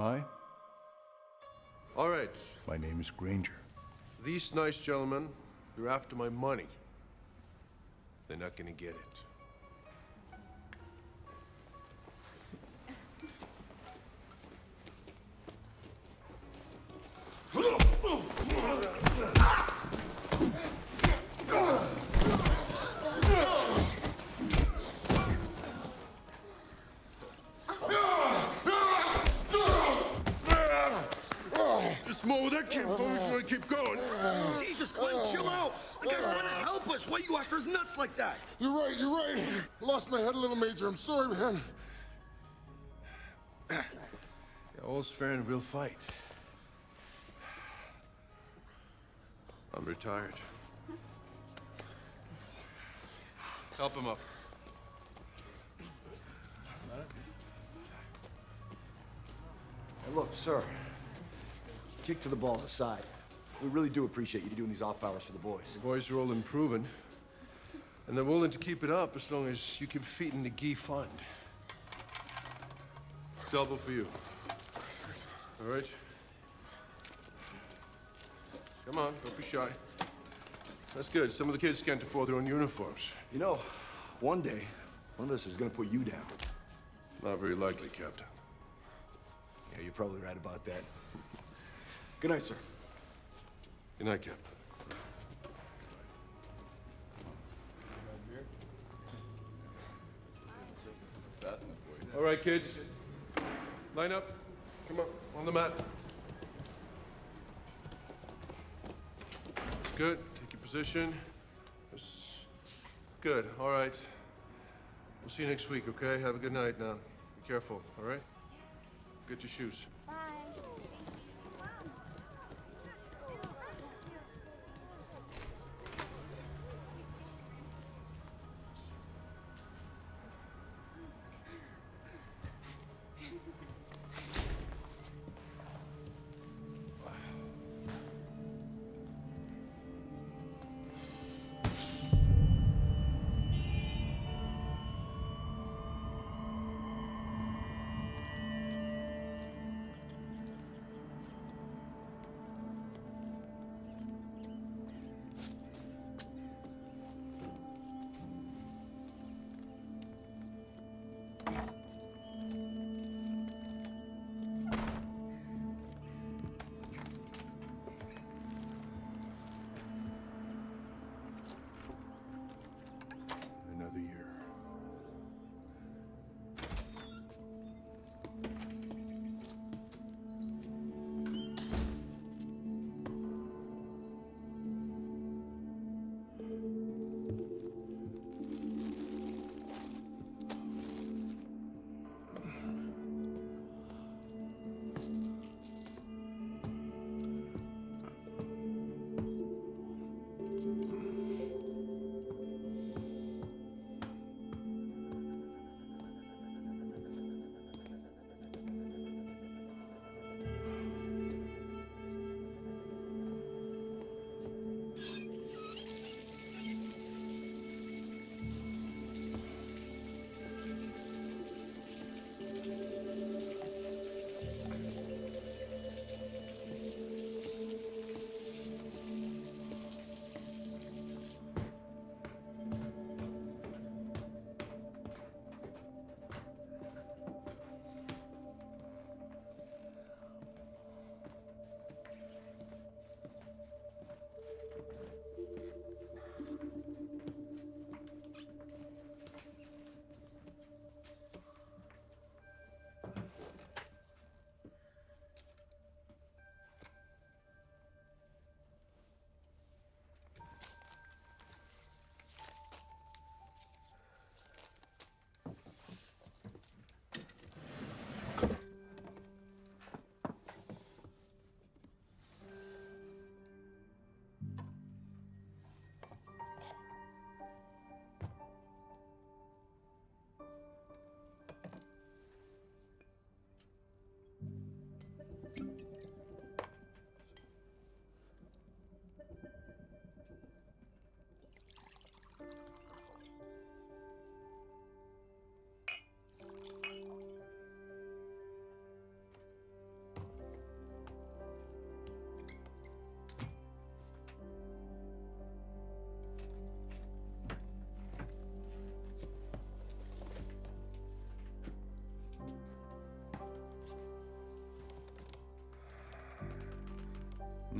I? All right. My name is Granger. These nice gentlemen, they're after my money. They're not gonna get it. Just more with that kid, folks. We're gonna keep going. Jesus, Glenn, chill out. The guy's trying to help us. Why you after his nuts like that? You're right. Lost my head a little, Major. I'm sorry, man. Yeah, all's fair in a real fight. I'm retired. Help him up. Hey, look, sir. Kick to the balls aside. We really do appreciate you doing these off hours for the boys. The boys are all improving, and they're willing to keep it up as long as you keep feeding the Gee fund. Double for you. All right? Come on, don't be shy. That's good. Some of the kids can't afford their own uniforms. You know, one day, one of us is gonna put you down. Not very likely, Captain. Yeah, you're probably right about that. Good night, sir. Good night, Captain. All right, kids. Line up. Come on the mat. Good. Take your position. Good. All right. We'll see you next week, okay? Have a good night now. Be careful, all right? Get your shoes. Bye.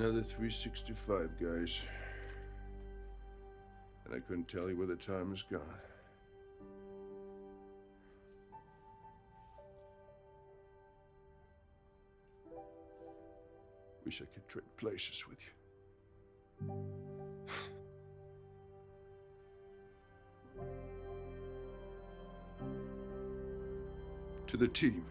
Another 365, guys. And I couldn't tell you where the time has gone. Wish I could trade places with you. To the team.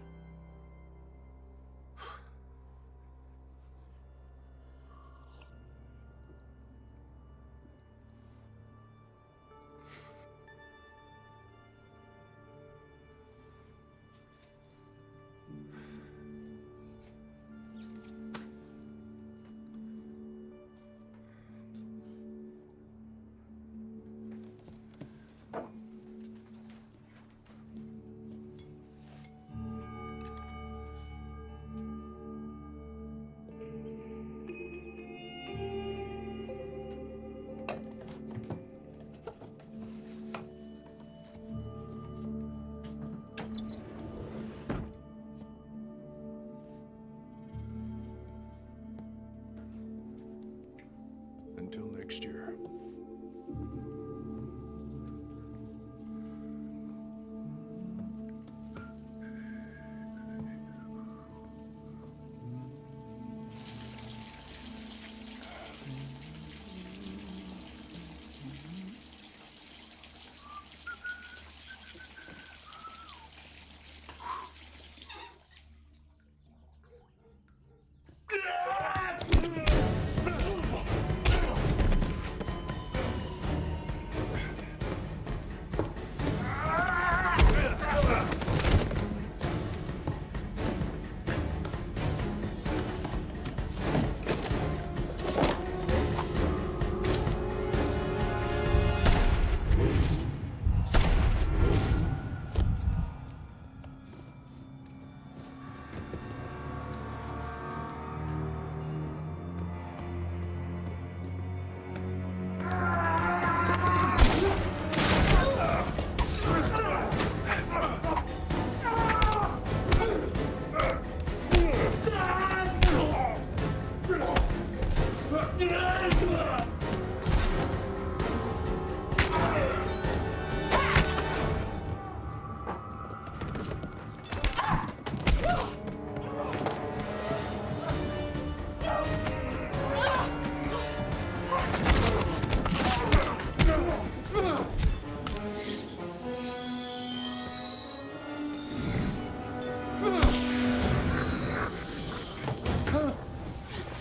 Until next year.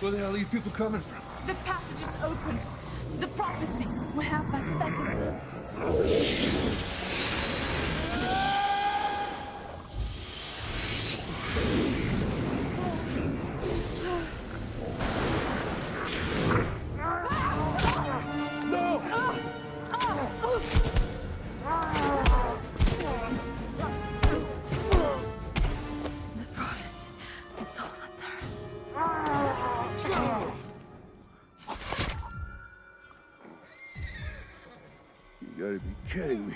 Where the hell are you people coming from? The passage is open. The prophecy. We have but seconds. You gotta be kidding me.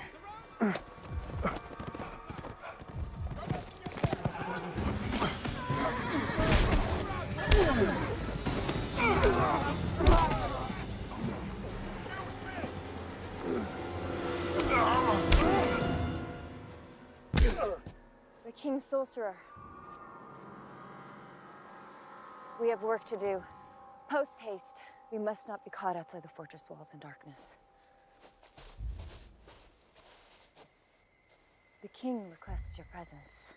The King's Sorcerer. We have work to do. Post haste. We must not be caught outside the fortress walls in darkness. The King requests your presence.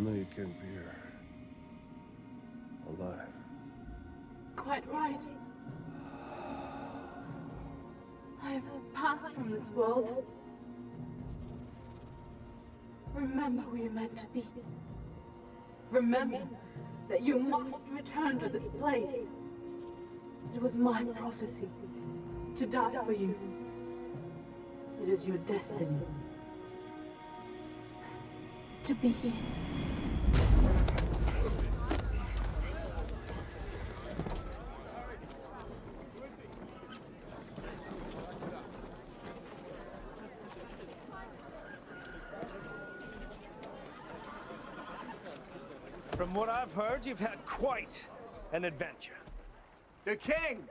And then you can't be here. Alive. Quite right. I have passed from this world. Remember who you're meant to be. Remember that you must return to this place. It was my prophecy to die for you. It is your destiny to be here. From what I've heard, you've had quite an adventure. The king!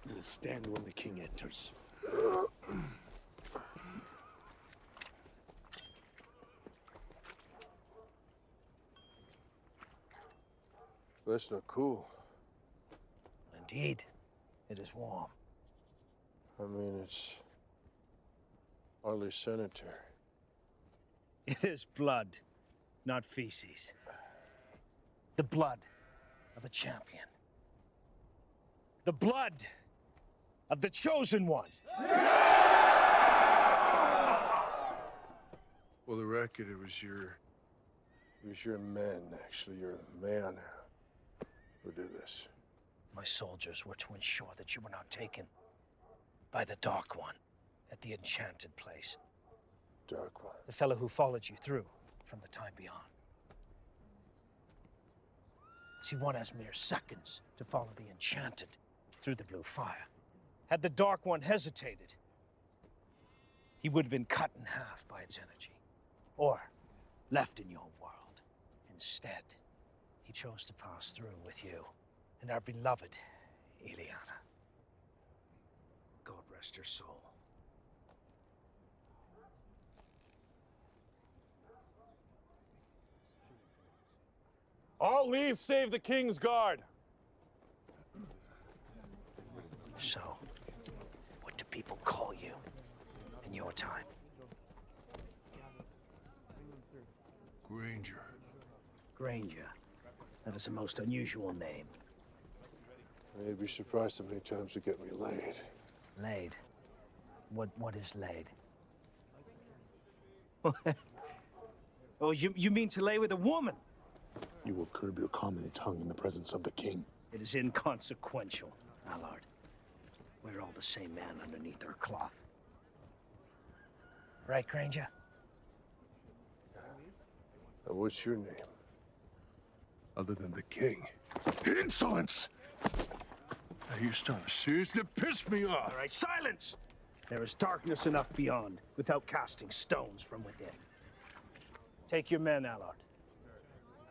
We'll stand when the king enters. That's not cool. Indeed, it is warm. I mean, it's hardly sanitary. It is blood, not feces. The blood of a champion. The blood of the chosen one. Well, the record, it was your men, actually, your man who did this. My soldiers were to ensure that you were not taken by the Dark One at the enchanted place. Dark One. The fellow who followed you through from the time beyond. See, one has mere seconds to follow the enchanted through the blue fire. Had the Dark One hesitated, he would have been cut in half by its energy, or left in your world. Instead, he chose to pass through with you and our beloved Ileana. God rest her soul. All leave save the king's guard. So, what do people call you in your time? Granger. Granger. That is a most unusual name. You'd be surprised how many times you get me laid. Laid? What is laid? Oh, you mean to lay with a woman? You will curb your common tongue in the presence of the king. It is inconsequential, Allard. We're all the same man underneath our cloth. Right, Granger? And what's your name? Other than the king. Insolence! Now you're starting to seriously piss me off. All right, silence! There is darkness enough beyond without casting stones from within. Take your men, Allard.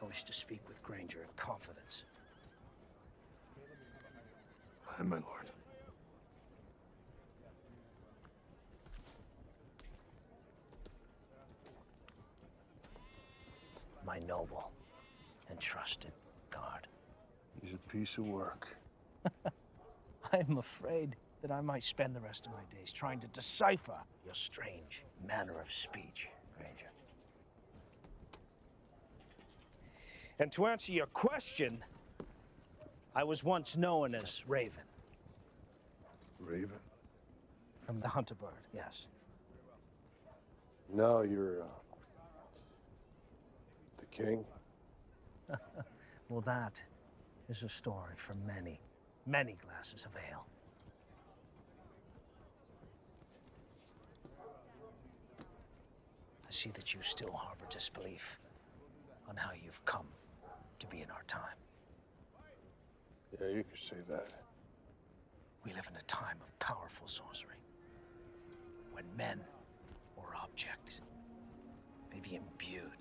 I wish to speak with Granger in confidence. Aye, my lord. My noble and trusted guard. He's a piece of work. I'm afraid that I might spend the rest of my days trying to decipher your strange manner of speech, Granger. And to answer your question, I was once known as Raven. Raven? From the Hunter Bird, yes. Now you're, the king? Well, that is a story for many, many glasses of ale. I see that you still harbor disbelief on how you've come to be in our time. Yeah, you could say that. We live in a time of powerful sorcery, when men or objects may be imbued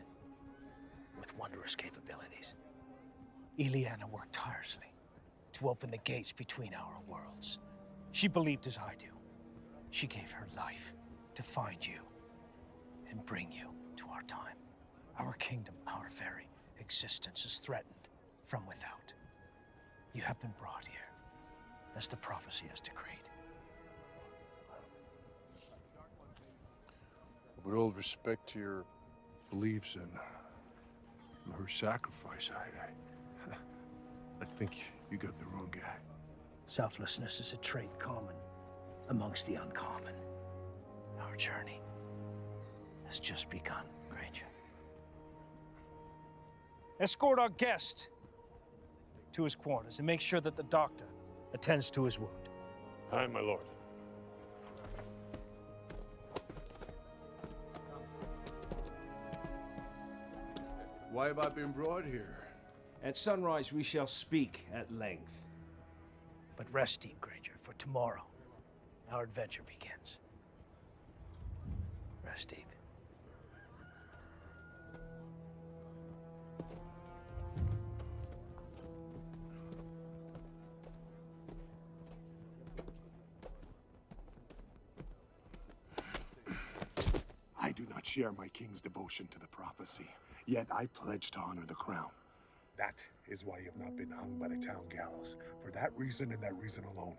with wondrous capabilities. Ileana worked tirelessly to open the gates between our worlds. She believed as I do. She gave her life to find you and bring you to our time. Our kingdom, our very existence is threatened from without. You have been brought here, as the prophecy has decreed. With all respect to your beliefs and Her sacrifice, I think you got the wrong guy. Selflessness is a trait common amongst the uncommon. Our journey has just begun, Granger. Escort our guest to his quarters and make sure that the doctor attends to his wound. Aye, my lord. Why have I been brought here? At sunrise, we shall speak at length. But rest deep, Granger, for tomorrow, our adventure begins. Rest deep. I do not share my king's devotion to the prophecy, yet I pledge to honor the crown. That is why you have not been hung by the town gallows. For that reason and that reason alone.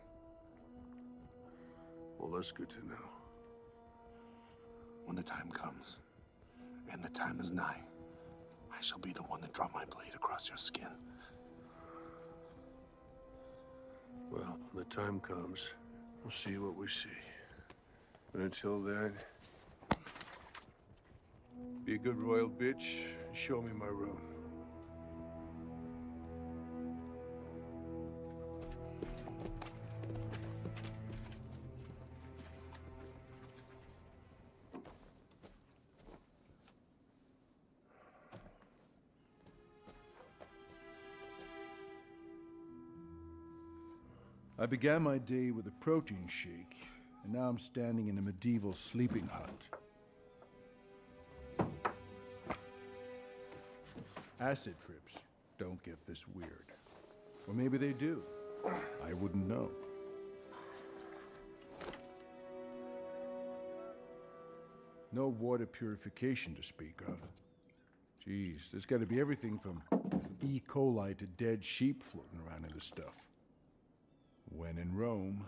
Well, that's good to know. When the time comes, and the time is nigh, I shall be the one to draw my blade across your skin. Well, when the time comes, we'll see what we see. But until then, be a good royal bitch and show me my room. I began my day with a protein shake, and now I'm standing in a medieval sleeping hut. Acid trips don't get this weird. Or maybe they do. I wouldn't know. No water purification to speak of. Jeez, there's got to be everything from E. coli to dead sheep floating around in this stuff. When in Rome.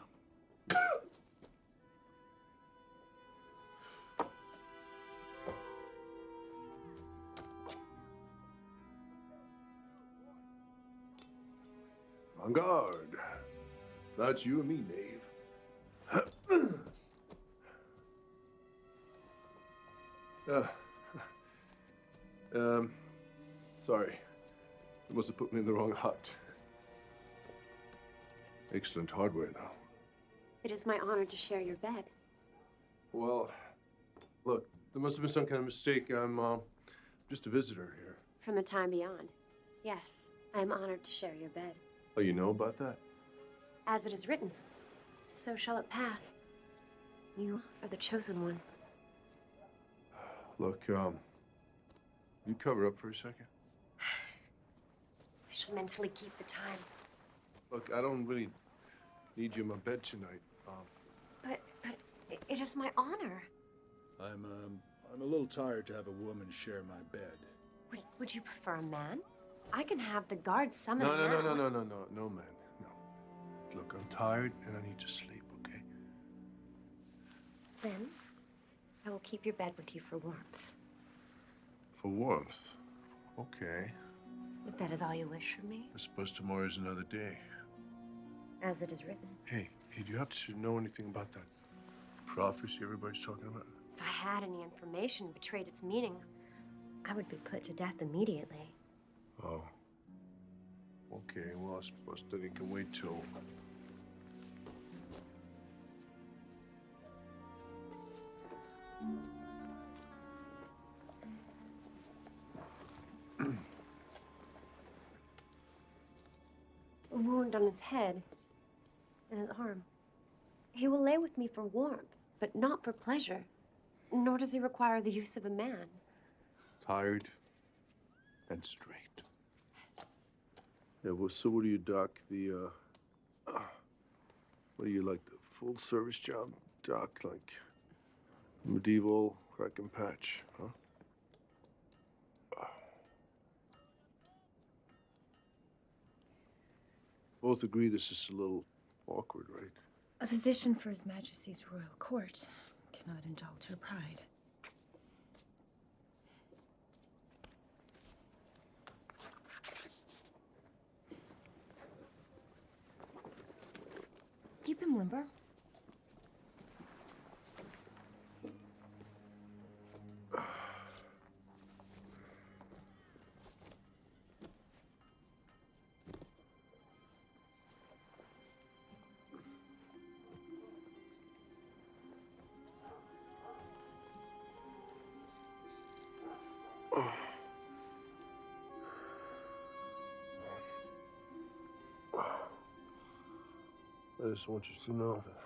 On guard. That's you and me, knave. Sorry. You must have put me in the wrong hut. Excellent hardware, though. It is my honor to share your bed. Well, look, there must have been some kind of mistake. I'm just a visitor here. From a time beyond. Yes, I am honored to share your bed. Oh, you know about that? As it is written, so shall it pass. You are the chosen one. Look, you cover up for a second? I shall mentally keep the time. Look, I don't really need you in my bed tonight. But it is my honor. I'm a little tired to have a woman share my bed. Would you prefer a man? I can have the guards summon No, a man. No. Look, I'm tired and I need to sleep, okay? Then, I will keep your bed with you for warmth. For warmth? Okay. If that is all you wish from me. I suppose tomorrow's another day. As it is written. Hey, do you happen to know anything about that prophecy everybody's talking about? If I had any information betrayed its meaning, I would be put to death immediately. Oh. Okay, well, I suppose that it can wait till... A wound on his head and his arm. He will lay with me for warmth, but not for pleasure. Nor does he require the use of a man. Tired and straight. Yeah, well, so what do you, Doc? What do you like, the full service job, Doc? Like medieval crack and patch, huh? Both agree this is a little awkward, right? A physician for His Majesty's royal court cannot indulge her pride. Keep him limber. I just want you to know that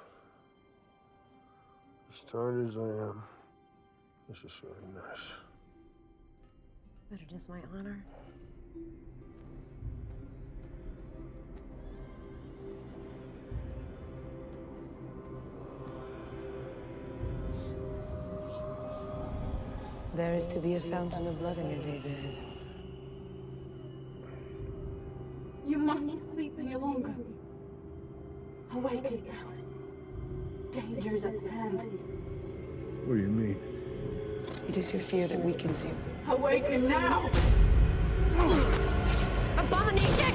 as tired as I am, this is really nice. But it is my honor. There is to be a fountain of blood in your days ahead. You mustn't sleep any longer. Awaken now. Danger's at hand. What do you mean? It is your fear that weakens you. Awaken now! Abomination!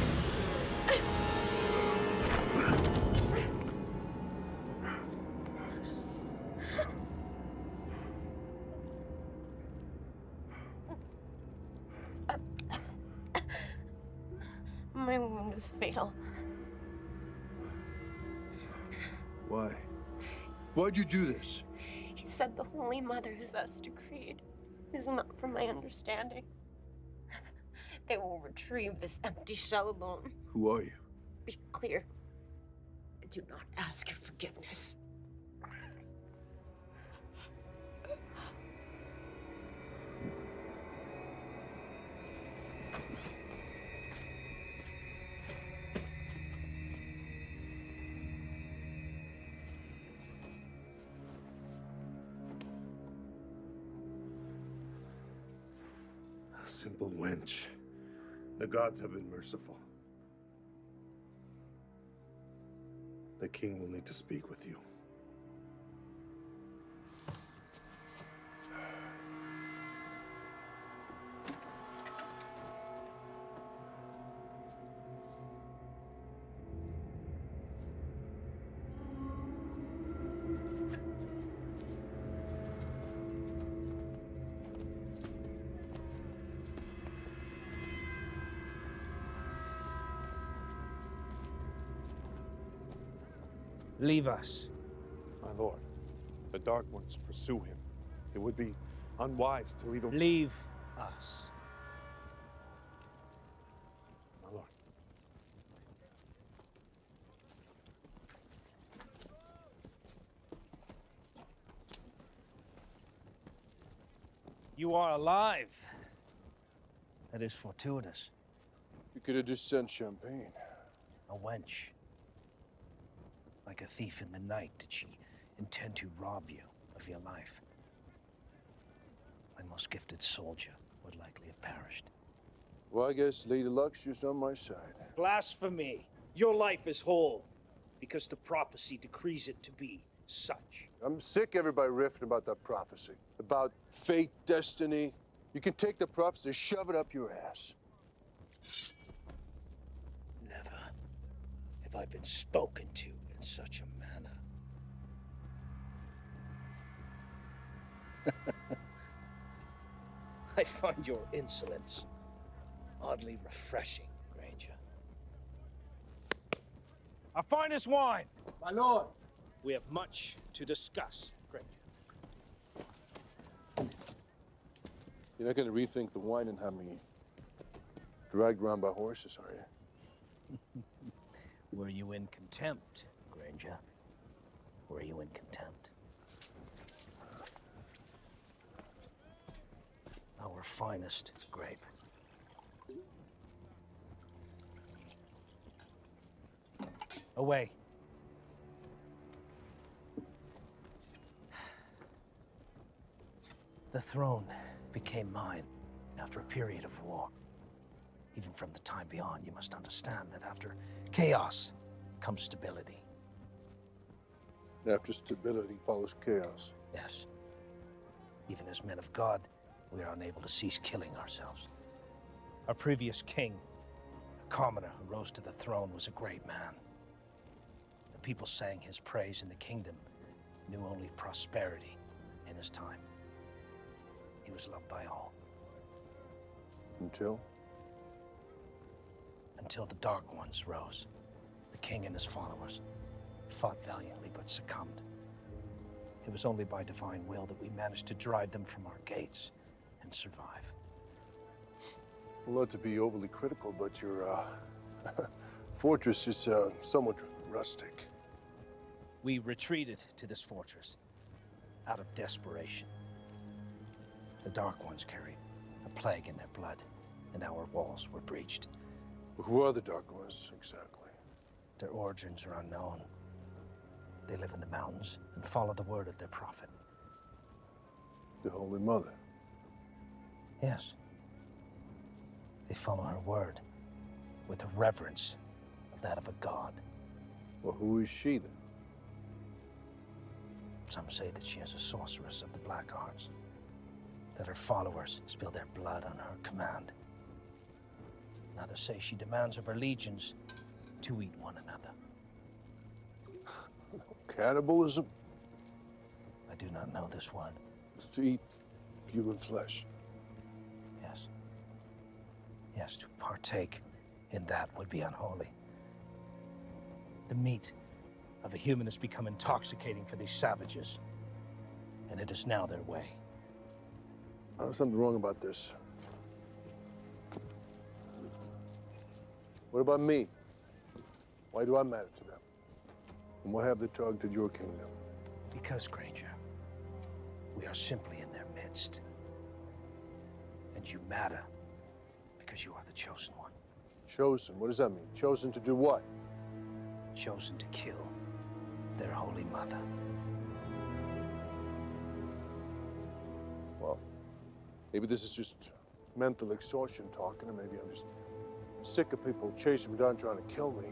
My wound is fatal. Why? Why'd you do this? He said the Holy Mother has thus decreed. It is not from my understanding. They will retrieve this empty shell alone. Who are you? Be clear. I do not ask your forgiveness. Simple wench. The gods have been merciful. The king will need to speak with you. Leave us. My lord, the Dark Ones pursue him. It would be unwise to leave him. Leave us. My lord. You are alive. That is fortuitous. You could have just sent champagne. A wench. Like a thief in the night, did she intend to rob you of your life? My most gifted soldier would likely have perished. Well, I guess Lady Luck's just on my side. Blasphemy. Your life is whole, because the prophecy decrees it to be such. I'm sick of everybody riffing about that prophecy. About fate, destiny. You can take the prophecy, shove it up your ass. Never have I been spoken to in such a manner. I find your insolence oddly refreshing, Granger. Our finest wine! My lord! We have much to discuss, Granger. You're not going to rethink the wine and have me dragged around by horses, are you? Were you in contempt, Granger? Were you in contempt? Our finest grape. Away. The throne became mine after a period of war. Even from the time beyond, you must understand that after chaos comes stability. After stability follows chaos. Yes. Even as men of God, we are unable to cease killing ourselves. Our previous king, a commoner who rose to the throne, was a great man. A people sang his praise, and the kingdom knew only prosperity in his time. He was loved by all. Until? Until the Dark Ones rose. The king and his followers fought valiantly but succumbed. It was only by divine will that we managed to drive them from our gates and survive. Well, not to be overly critical, but your fortress is somewhat rustic. We retreated to this fortress out of desperation. The Dark Ones carried a plague in their blood, and our walls were breached. Who are the Dark Ones, exactly? Their origins are unknown. They live in the mountains and follow the word of their prophet. The Holy Mother? Yes. They follow her word with a reverence of that of a god. Well, who is she then? Some say that she is a sorceress of the black arts, that her followers spill their blood on her command. And others say she demands of her legions to eat one another. Cannibalism? I do not know this word. It's to eat human flesh. Yes. Yes, to partake in that would be unholy. The meat of a human has become intoxicating for these savages, and it is now their way. There's something wrong about this. What about me? Why do I matter to them? And why have they targeted your kingdom? Because, Granger, we are simply in their midst. And you matter because you are the chosen one. Chosen? What does that mean? Chosen to do what? Chosen to kill their holy mother. Well, maybe this is just mental exhaustion talking, and maybe I'm just sick of people chasing me down trying to kill me.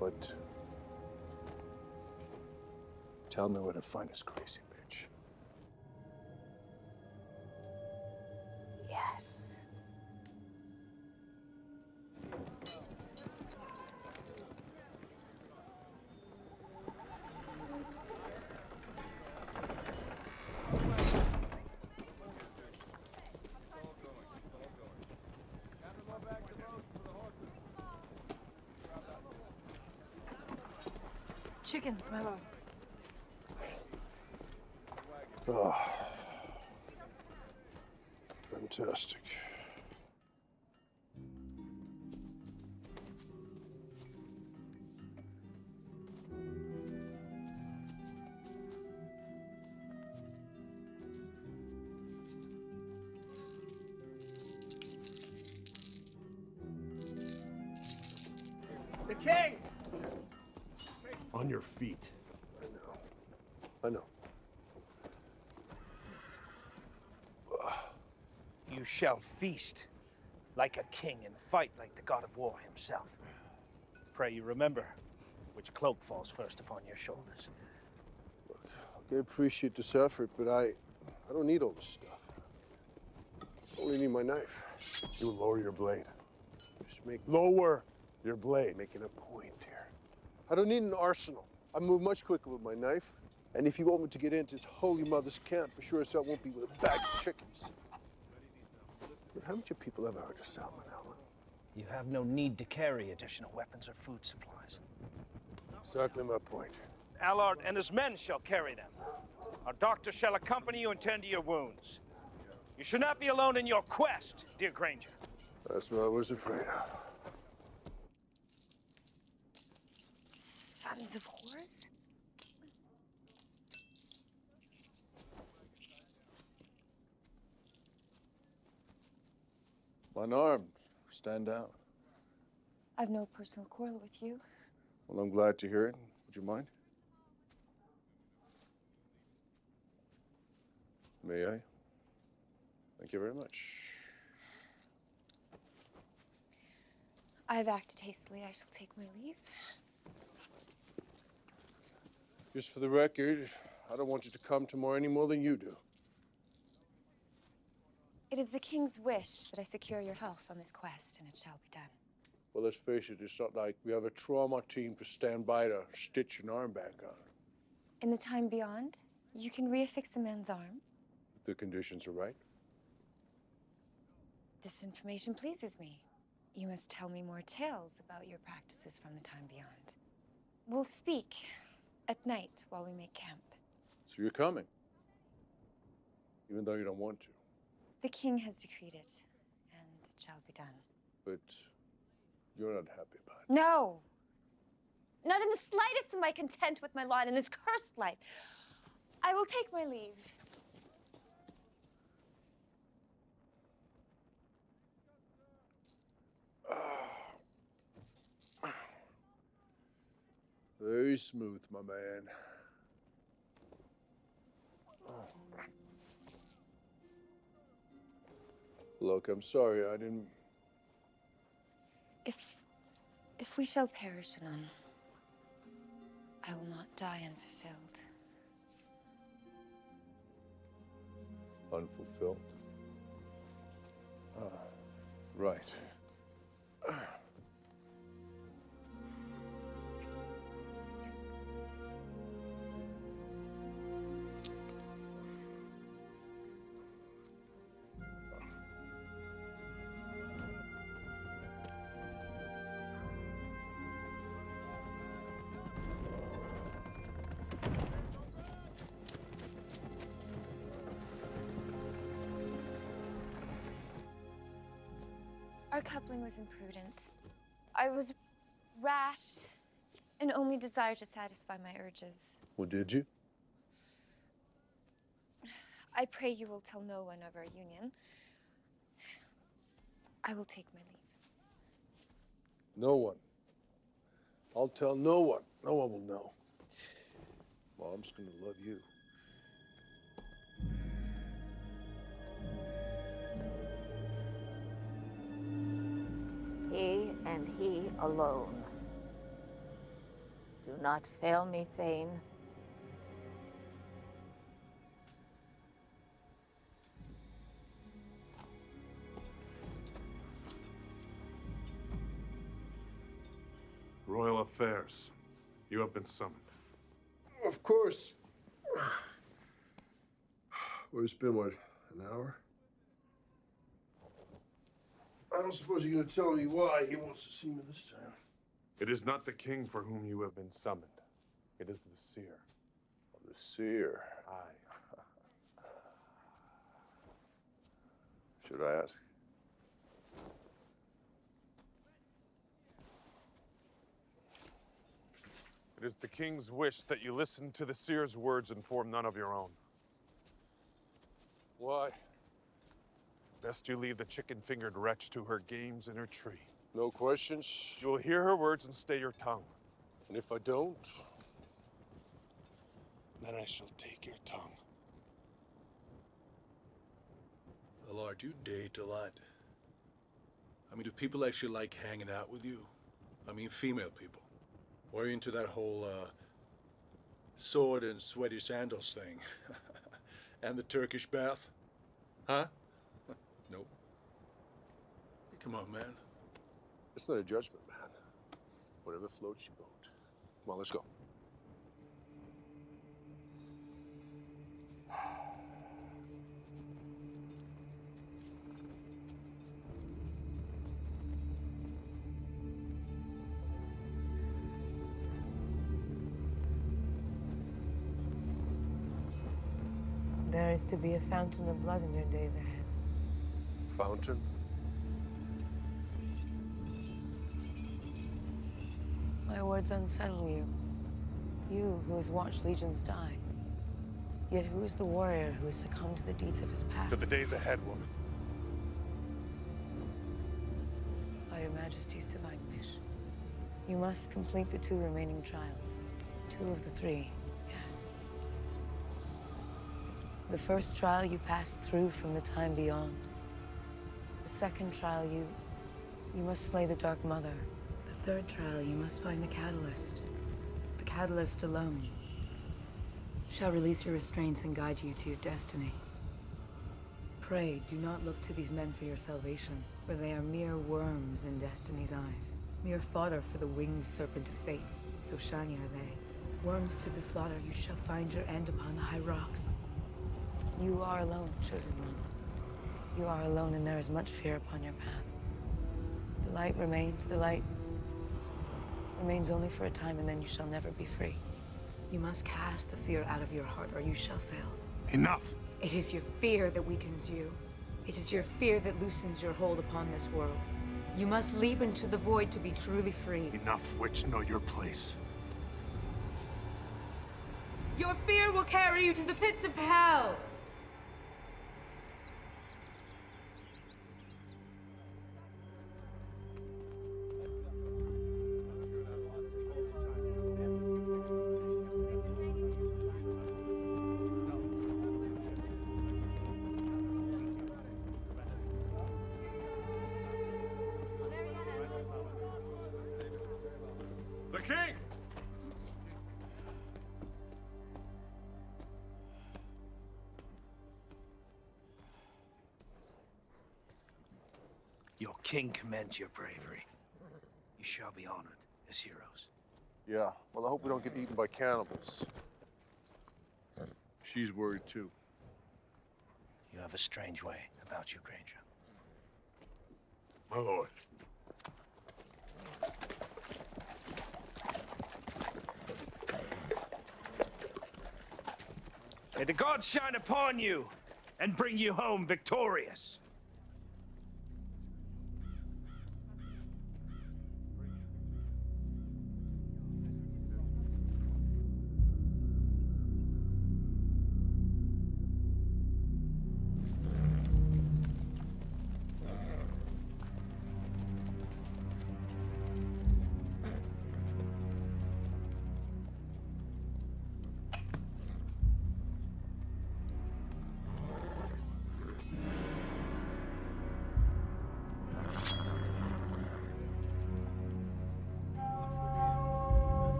But tell me where to find this crazy bitch. Yes. Chickens, my lord. Oh, fantastic. The king! On your feet. I know. You shall feast like a king and fight like the god of war himself. Pray you remember which cloak falls first upon your shoulders. Look, I appreciate this effort, but I don't need all this stuff. I only need my knife. You will lower your blade. Just Lower your blade. making a point here. I don't need an arsenal. I move much quicker with my knife. And if you want me to get into his holy mother's camp, be sure as I won't be with a bag of chickens. But haven't you people ever heard of salmonella? You have no need to carry additional weapons or food supplies. Exactly my point. Allard and his men shall carry them. Our doctor shall accompany you and tend to your wounds. You should not be alone in your quest, dear Granger. That's what I was afraid of. Sons of whores? Unarmed. Stand down. I've no personal quarrel with you. Well, I'm glad to hear it. Would you mind? May I? Thank you very much. I have acted hastily. I shall take my leave. Just for the record, I don't want you to come tomorrow any more than you do. It is the king's wish that I secure your health on this quest, and it shall be done. Well, let's face it, it's not like we have a trauma team to stand by to stitch an arm back on. In the time beyond, you can reaffix a man's arm. If the conditions are right. This information pleases me. You must tell me more tales about your practices from the time beyond. We'll speak at night while we make camp. So you're coming? Even though you don't want to. The king has decreed it, and it shall be done. But you're not happy about it. No! Not in the slightest am I content with my lot in this cursed life. I will take my leave. Very smooth, my man. Look, I'm sorry, I didn't... If we shall perish alone, I will not die unfulfilled. Unfulfilled? Right. Our coupling was imprudent. I was rash and only desired to satisfy my urges. Well, did you? I pray you will tell no one of our union. I will take my leave. No one. I'll tell no one. No one will know. Mom's gonna love you. He and he alone. Do not fail me, Thane. Royal affairs. You have been summoned. Of course. Well, it's been, what, an hour? I don't suppose you're going to tell me why he wants to see me this time. It is not the king for whom you have been summoned. It is the seer. Oh, the seer. Aye. Should I ask? It is the king's wish that you listen to the seer's words and form none of your own. Why? Best you leave the chicken-fingered wretch to her games in her tree. No questions? You will hear her words and stay your tongue. And if I don't? Then I shall take your tongue. Well, Lord, you date a lot. I mean, do people actually like hanging out with you? I mean, female people. Or are you into that whole, sword and sweaty sandals thing? And the Turkish bath? Huh? Nope. Come on, man. It's not a judgment, man. Whatever floats your boat. Come on, let's go. There is to be a fountain of blood in your days ahead. Fountain? My words unsettle you. You who has watched legions die. Yet who is the warrior who has succumbed to the deeds of his past? To the days ahead, woman. By your Majesty's divine wish. You must complete the 2 remaining trials. 2 of the 3, yes. The first trial you passed through from the time beyond. The second trial you must slay the Dark Mother. The third trial you must find the Catalyst. The Catalyst alone shall release your restraints and guide you to your destiny. Pray, do not look to these men for your salvation, for they are mere worms in Destiny's eyes. mere fodder for the winged serpent of fate, so shiny are they. Worms to the slaughter, you shall find your end upon the high rocks. You are alone, chosen one. You are alone, and there is much fear upon your path. The light remains, the light remains only for a time, and then you shall never be free. You must cast the fear out of your heart, or you shall fail. Enough! It is your fear that weakens you. It is your fear that loosens your hold upon this world. You must leap into the void to be truly free. Enough, witch, know your place. Your fear will carry you to the pits of hell! The king! Your king commends your bravery. You shall be honored as heroes. Yeah, well, I hope we don't get eaten by cannibals. She's worried too. You have a strange way about you, Granger. My lord. May the gods shine upon you and bring you home victorious.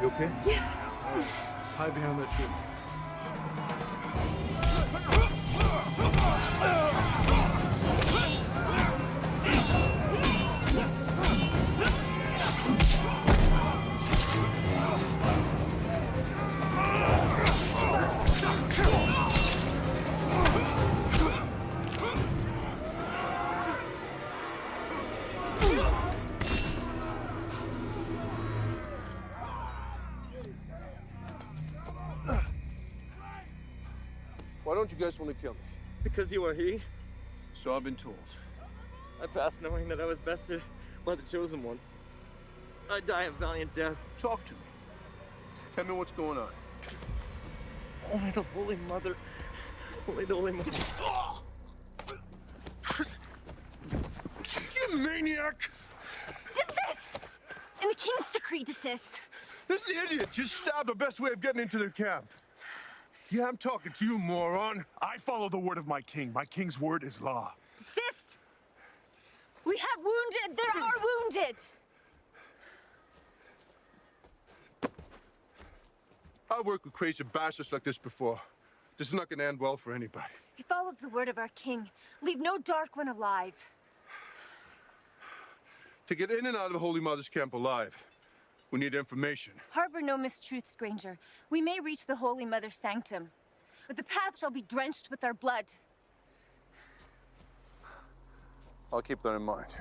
Okay? Yes. Hide behind that tree. Why don't you guys want to kill me? Because you are he. So I've been told. I passed knowing that I was bested by the Chosen One. I die a valiant death. Talk to me. Tell me what's going on. Only the Holy Mother. Only the Holy Mother. You maniac! Desist! In the King's decree, desist. This idiot just stabbed the best way of getting into their camp. Yeah, I'm talking to you, moron. I follow the word of my king. My king's word is law. Desist! We have wounded. There are wounded. I've worked with crazy bastards like this before. This is not going to end well for anybody. He follows the word of our king. Leave no dark one alive. To get in and out of the Holy Mother's camp alive, we need information. Harbor no mistruths, Granger. We may reach the Holy Mother's sanctum, but the path shall be drenched with our blood. I'll keep that in mind.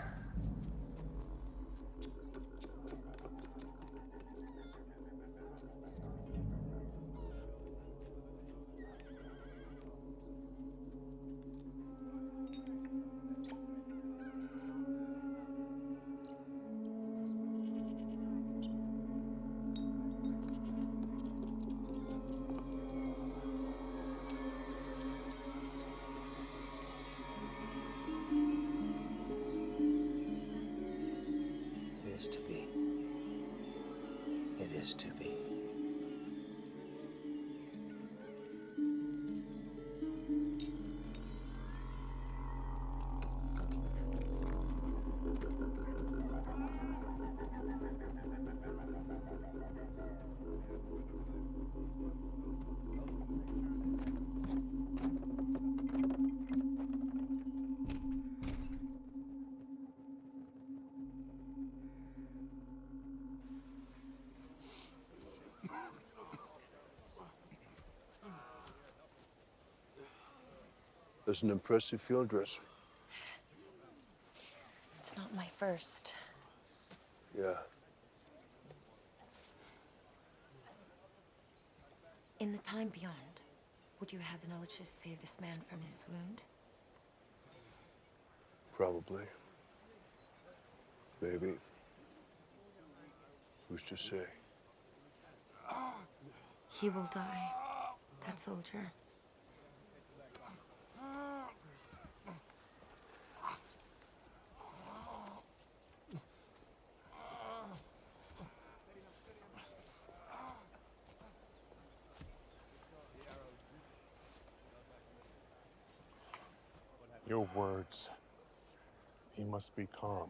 That's an impressive field dressing. It's not my first. Yeah. In the time beyond, would you have the knowledge to save this man from his wound? Probably. Maybe. Who's to say? He will die, that soldier. Your words. He must be calm.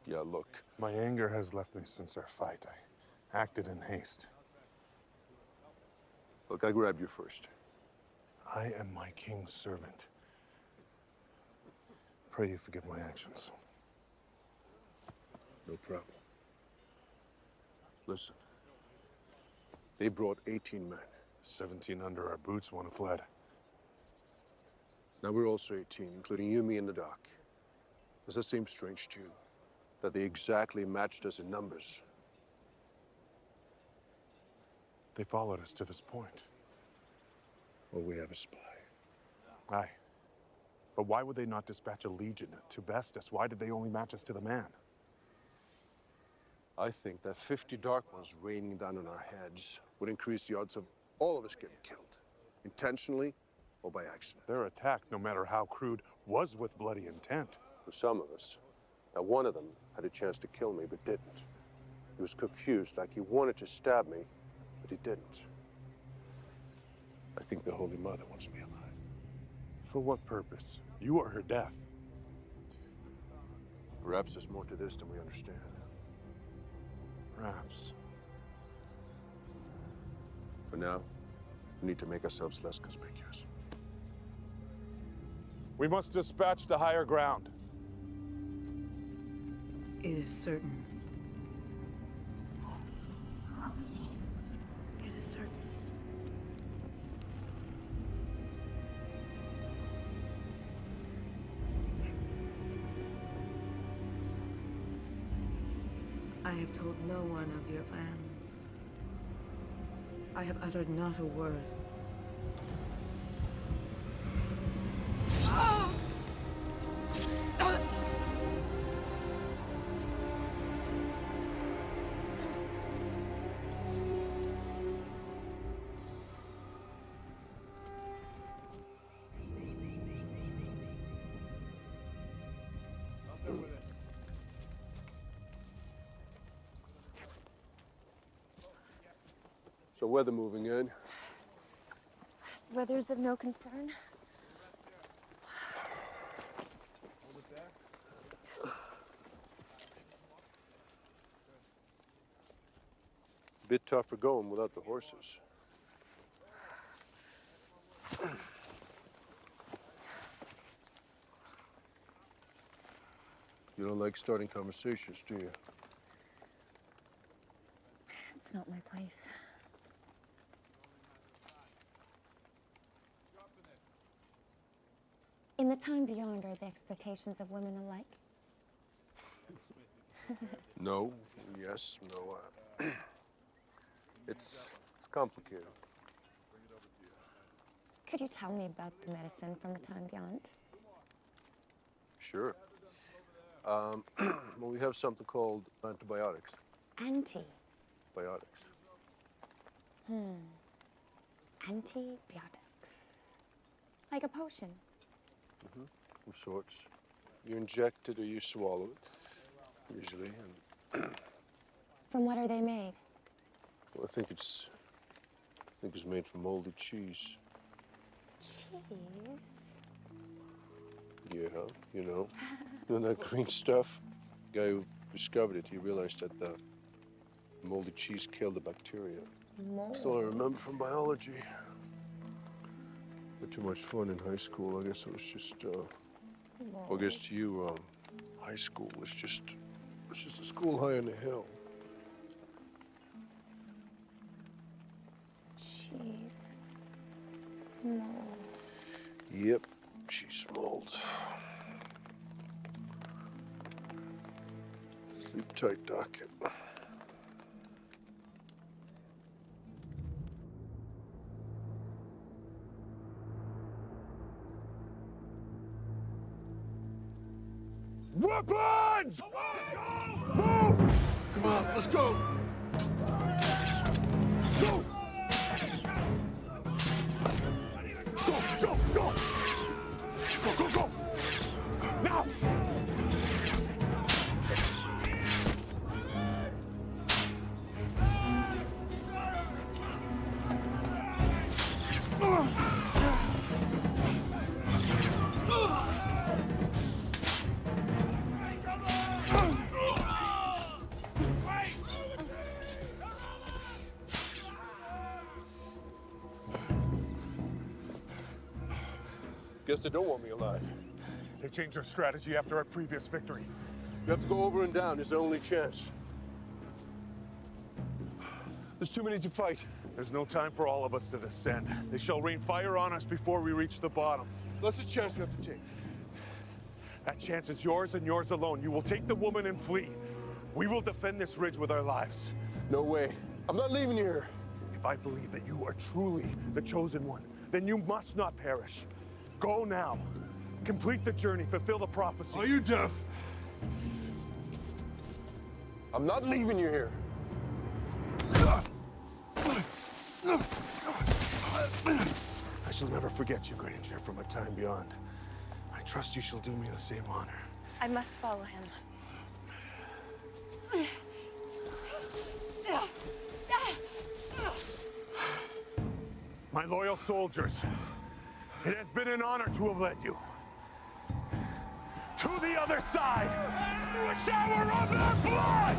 Yeah, look. My anger has left me since our fight. I acted in haste. Look, I grabbed you first. I am my king's servant. Pray you forgive my actions. No problem. Listen. They brought 18 men. 17 under our boots, one fled. Now we're also 18, including you, me, and the doc. Does that seem strange to you? That they exactly matched us in numbers? They followed us to this point. Well, we have a spy. Aye. But why would they not dispatch a legion to best us? Why did they only match us to the man? I think that 50 Dark Ones raining down on our heads would increase the odds of all of us getting killed. Intentionally or by accident. Their attack, no matter how crude, was with bloody intent. For some of us. Now, one of them had a chance to kill me, but didn't. He was confused, like he wanted to stab me, but he didn't. I think the Holy Mother wants me alive. For what purpose? You are her death. Perhaps there's more to this than we understand. Perhaps. For now, we need to make ourselves less conspicuous. We must dispatch to higher ground. It is certain. It is certain. I have told no one of your plans. I have uttered not a word. So weather moving in. Weather's of no concern. Bit tougher going without the horses. You don't like starting conversations, do you? It's not my place. In the time beyond, are the expectations of women alike? No, yes, no. It's complicated. Could you tell me about the medicine from the time beyond? Sure. Well, we have something called antibiotics. Anti. Biotics. Antibiotics. Like a potion. Of sorts. You inject it or you swallow it, usually. And From what are they made? well, I think it's made from moldy cheese. Cheese? Yeah, you know that green stuff. Guy who discovered it, he realized that the moldy cheese killed the bacteria. Mold. That's all I remember from biology. But too much fun in high school. I guess it was just, I guess to you, high school was just a school high on the hill. Cheese. Mold. Yep, cheese mold. Sleep tight, Doc. Weapons! Move! Come on, let's go! Go! Go, go, go! Go, go, go! Now! Guess they don't want me alive. They changed their strategy after our previous victory. You have to go over and down. It's the only chance. There's too many to fight. There's no time for all of us to descend. They shall rain fire on us before we reach the bottom. That's a chance you have to take. That chance is yours and yours alone. You will take the woman and flee. We will defend this ridge with our lives. No way. I'm not leaving you here. If I believe that you are truly the chosen one, then you must not perish. Go now. Complete the journey. Fulfill the prophecy. Are you deaf? I'm not leaving you here. I shall never forget you, Granger, from a time beyond. I trust you shall do me the same honor. I must follow him. My loyal soldiers, it has been an honor to have led you to the other side through a shower of their blood!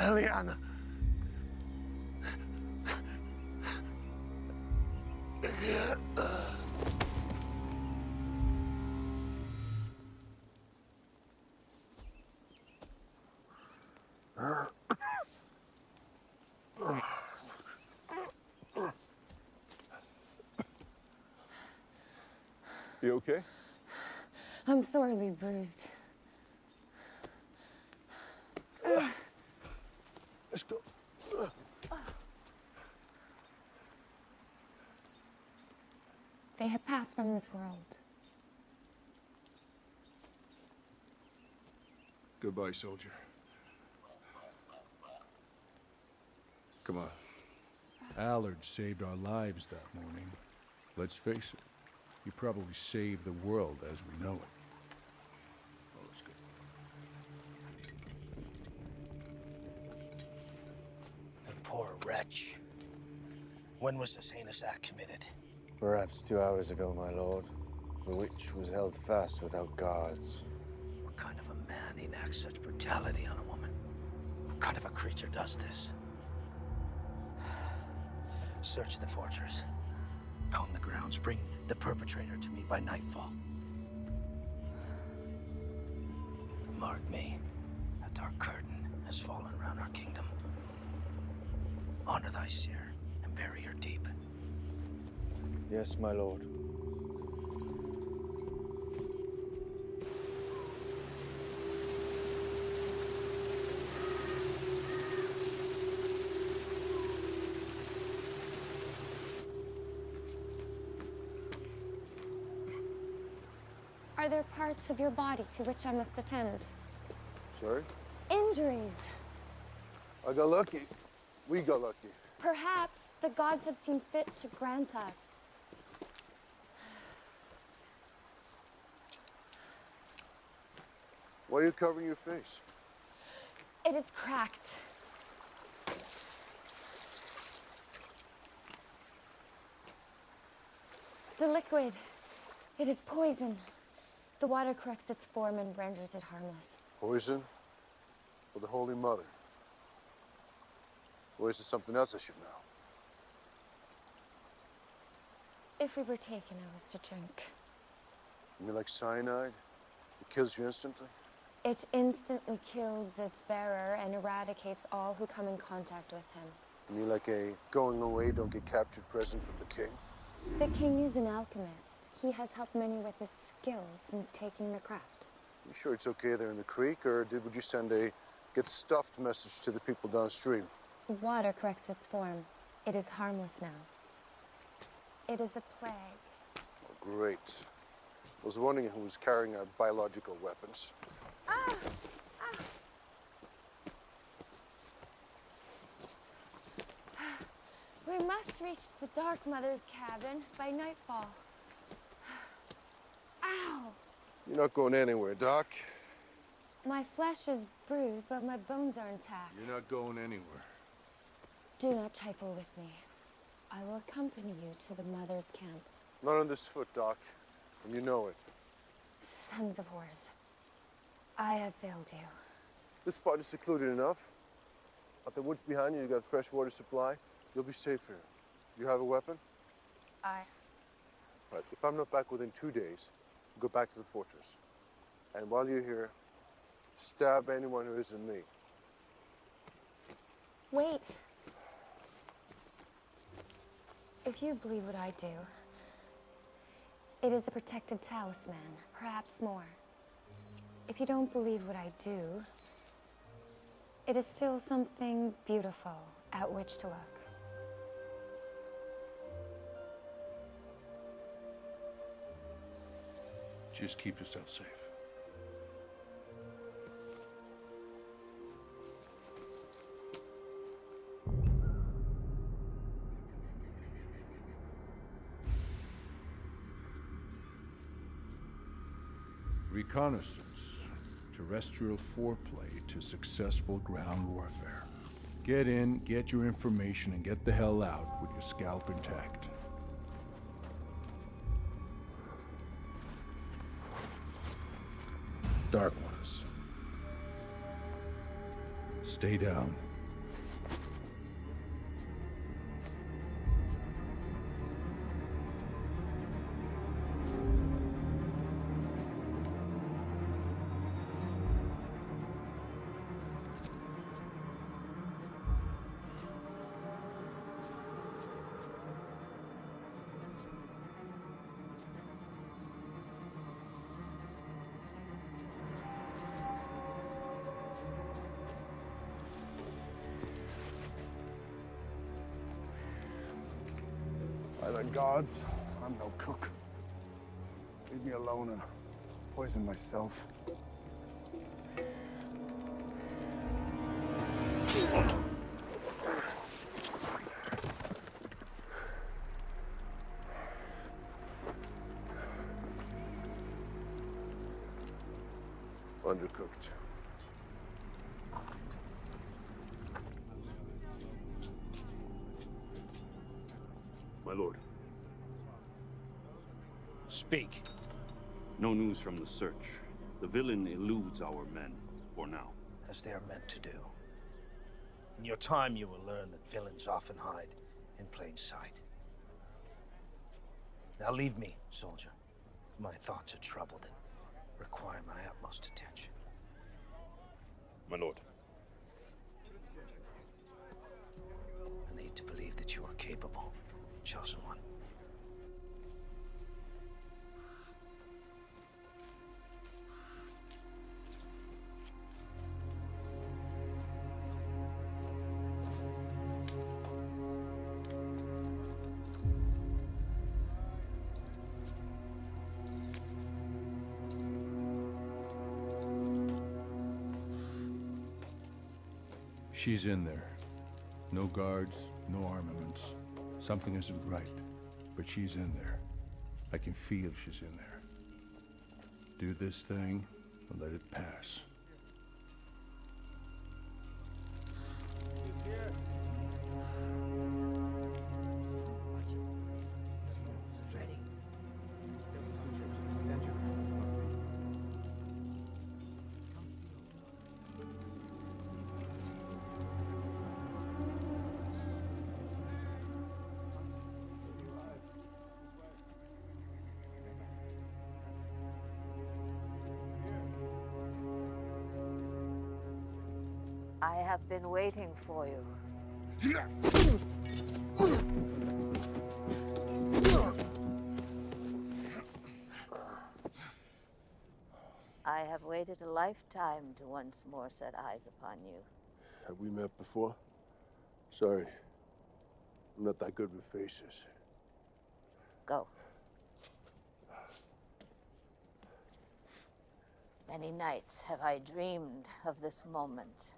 Eliana. You okay? I'm thoroughly bruised. Let's go. They have passed from this world. Goodbye, soldier. Come on. Allard saved our lives that morning. Let's face it, he probably saved the world as we know it. Oh, let's go. The poor wretch. When was this heinous act committed? Perhaps 2 hours ago, my lord. The witch was held fast without guards. What kind of a man enacts such brutality on a woman? What kind of a creature does this? Search the fortress. Comb the grounds. Bring the perpetrator to me by nightfall. Mark me. A dark curtain has fallen around our kingdom. Honor thy seer and bury her deep. Yes, my lord. Are there parts of your body to which I must attend? Sorry? Injuries. I got lucky. We got lucky. Perhaps the gods have seen fit to grant us. Why are you covering your face? It is cracked. The liquid, it is poison. The water corrects its form and renders it harmless. Poison? Or the Holy Mother? Or is it something else I should know? If we were taken, I was to drink. You mean like cyanide? It kills you instantly? It instantly kills its bearer and eradicates all who come in contact with him. You mean like a going away, don't get captured present from the king? The king is an alchemist. He has helped many with his skills since taking the craft. You sure it's okay there in the creek, or would you send a get stuffed message to the people downstream? The water corrects its form. It is harmless now. It is a plague. Oh, great. I was wondering who was carrying our biological weapons. Ah! We must reach the Dark Mother's cabin by nightfall. Ow! You're not going anywhere, Doc. My flesh is bruised, but my bones are intact. You're not going anywhere. Do not trifle with me. I will accompany you to the Mother's camp. Not on this foot, Doc. And you know it. Sons of whores. I have failed you. This spot is secluded enough. Out the woods behind you, you got fresh water supply. You'll be safe here. You have a weapon? I... Right. If I'm not back within 2 days, go back to the fortress. And while you're here, stab anyone who isn't me. Wait. If you believe what I do, it is a protective talisman, perhaps more. If you don't believe what I do, it is still something beautiful at which to look. Just keep yourself safe. Reconnaissance. Terrestrial foreplay to successful ground warfare. Get in, get your information, and get the hell out with your scalp intact. Dark ones. Stay down. By the gods, I'm no cook. Leave me alone and poison myself. Undercooked. My lord. Speak. No news from the search. The villain eludes our men, for now. As they are meant to do. In your time, you will learn that villains often hide in plain sight. Now leave me, soldier. My thoughts are troubled and require my utmost attention. My lord. I need to believe that you are capable, chosen one. She's in there. No guards, no armaments. Something isn't right, but she's in there. I can feel she's in there. Do this thing and let it pass. I have been waiting for you. I have waited a lifetime to once more set eyes upon you. Have we met before? Sorry. I'm not that good with faces. Go. Many nights have I dreamed of this moment.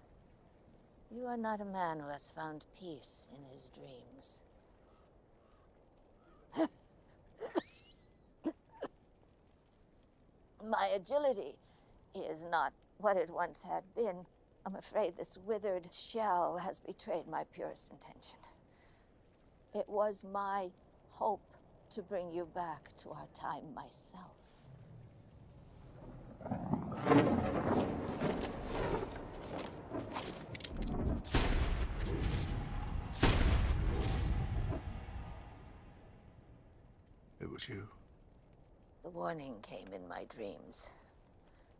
You are not a man who has found peace in his dreams. My agility is not what it once had been. I'm afraid this withered shell has betrayed my purest intention. It was my hope to bring you back to our time myself. It was you. The warning came in my dreams.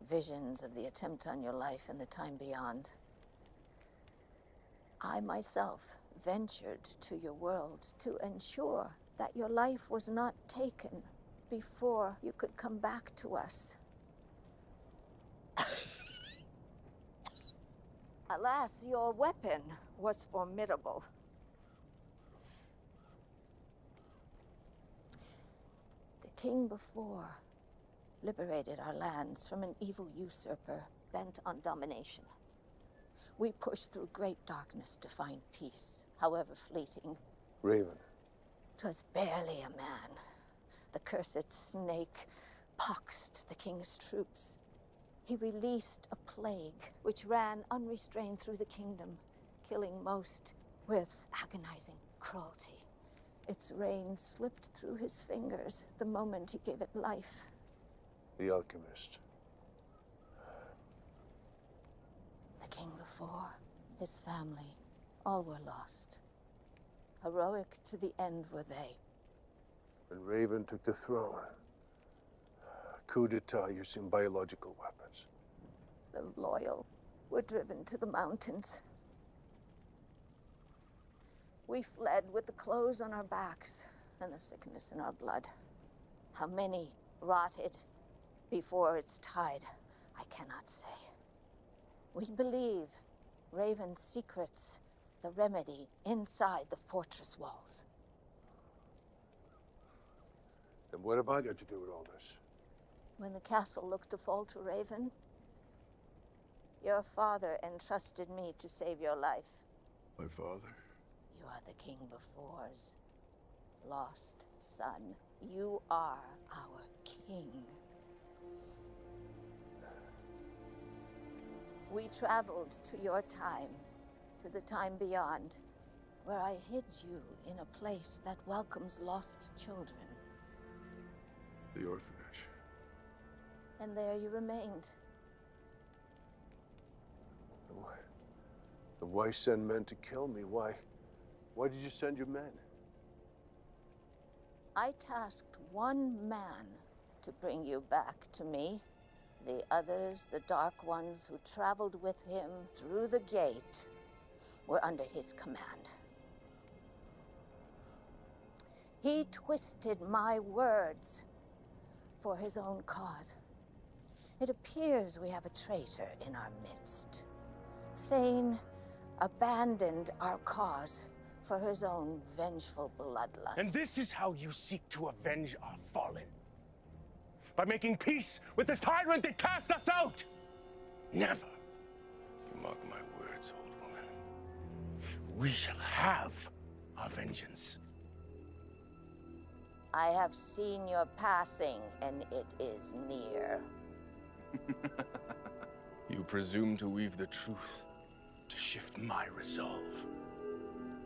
Visions of the attempt on your life in the time beyond. I myself ventured to your world to ensure that your life was not taken before you could come back to us. Alas, your weapon was formidable. The king before liberated our lands from an evil usurper bent on domination. We pushed through great darkness to find peace, however fleeting. Raven. 'Twas barely a man. The cursed snake poxed the king's troops. He released a plague which ran unrestrained through the kingdom, killing most with agonizing cruelty. Its reign slipped through his fingers the moment he gave it life. The alchemist. The king before, his family, all were lost. Heroic to the end were they. When Raven took the throne, coup d'etat using biological weapons. The loyal were driven to the mountains. We fled with the clothes on our backs and the sickness in our blood. How many rotted before its tide, I cannot say. We believe Raven's secrets, the remedy inside the fortress walls. Then what have I got to do with all this? When the castle looked to fall to Raven, your father entrusted me to save your life. My father? You are the king before's lost son. You are our king. We traveled to your time, to the time beyond, where I hid you in a place that welcomes lost children. The orphanage. And there you remained. Then why send men to kill me? Why did you send your men? I tasked one man to bring you back to me. The others, the Dark Ones who traveled with him through the gate, were under his command. He twisted my words for his own cause. It appears we have a traitor in our midst. Thane abandoned our cause for his own vengeful bloodlust. And this is how you seek to avenge our fallen? By making peace with the tyrant that cast us out? Never. You mark my words, old woman. we shall have our vengeance. I have seen your passing, and it is near. You presume to weave the truth to shift my resolve.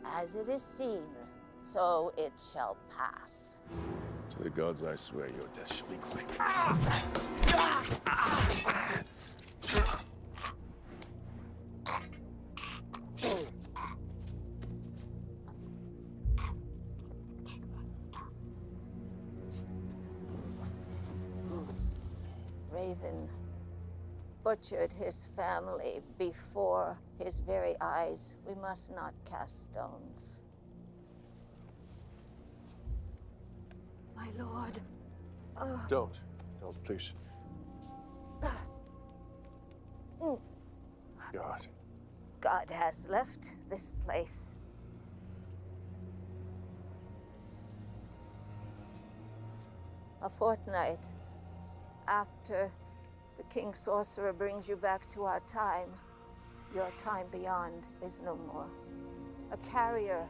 As it is seen, so it shall pass. To the gods I swear your death shall be quick. Raven butchered his family before his very eyes. We must not cast stones. My lord. Don't, please. God. God has left this place. A fortnight after the King Sorcerer brings you back to our time, your time beyond is no more. A carrier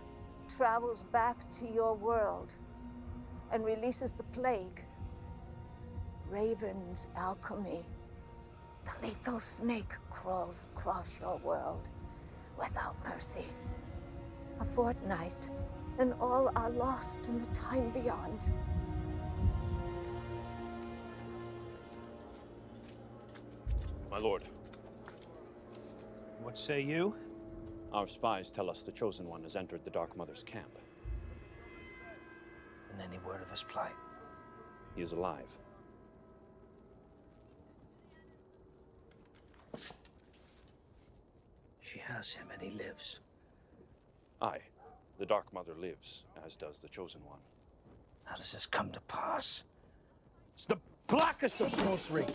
travels back to your world and releases the plague. Raven's alchemy. The lethal snake crawls across your world without mercy. A fortnight, and all are lost in the time beyond. My lord. What say you? Our spies tell us the Chosen One has entered the Dark Mother's camp. And any word of his plight? He is alive. She has him and he lives. Aye, the Dark Mother lives, as does the Chosen One. How does this come to pass? It's the blackest of sorcery.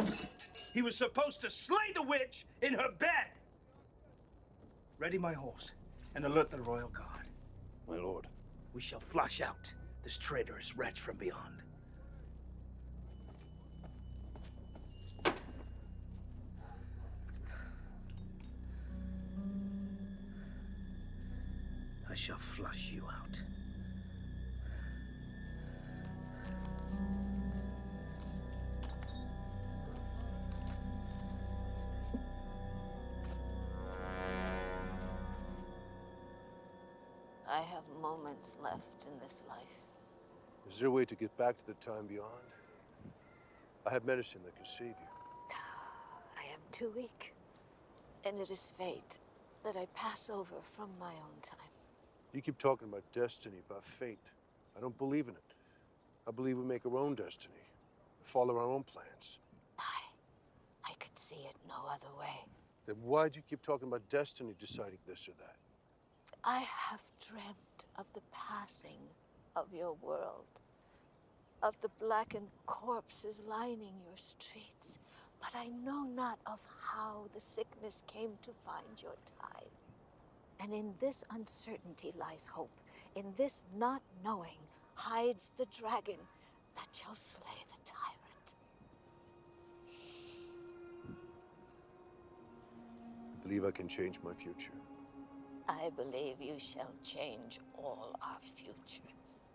He was supposed to slay the witch in her bed. Ready my horse and alert the royal guard. My lord. We shall flush out this traitorous wretch from beyond. I shall flush you out. I have moments left in this life. Is there a way to get back to the time beyond? I have medicine that can save you. I am too weak, and it is fate that I pass over from my own time. You keep talking about destiny, about fate. I don't believe in it. I believe we make our own destiny, follow our own plans. I could see it no other way. Then why do you keep talking about destiny deciding this or that? I have dreamt of the passing of your world, of the blackened corpses lining your streets, but I know not of how the sickness came to find your time. And in this uncertainty lies hope. In this not knowing hides the dragon that shall slay the tyrant. I believe I can change my future. I believe you shall change all our futures.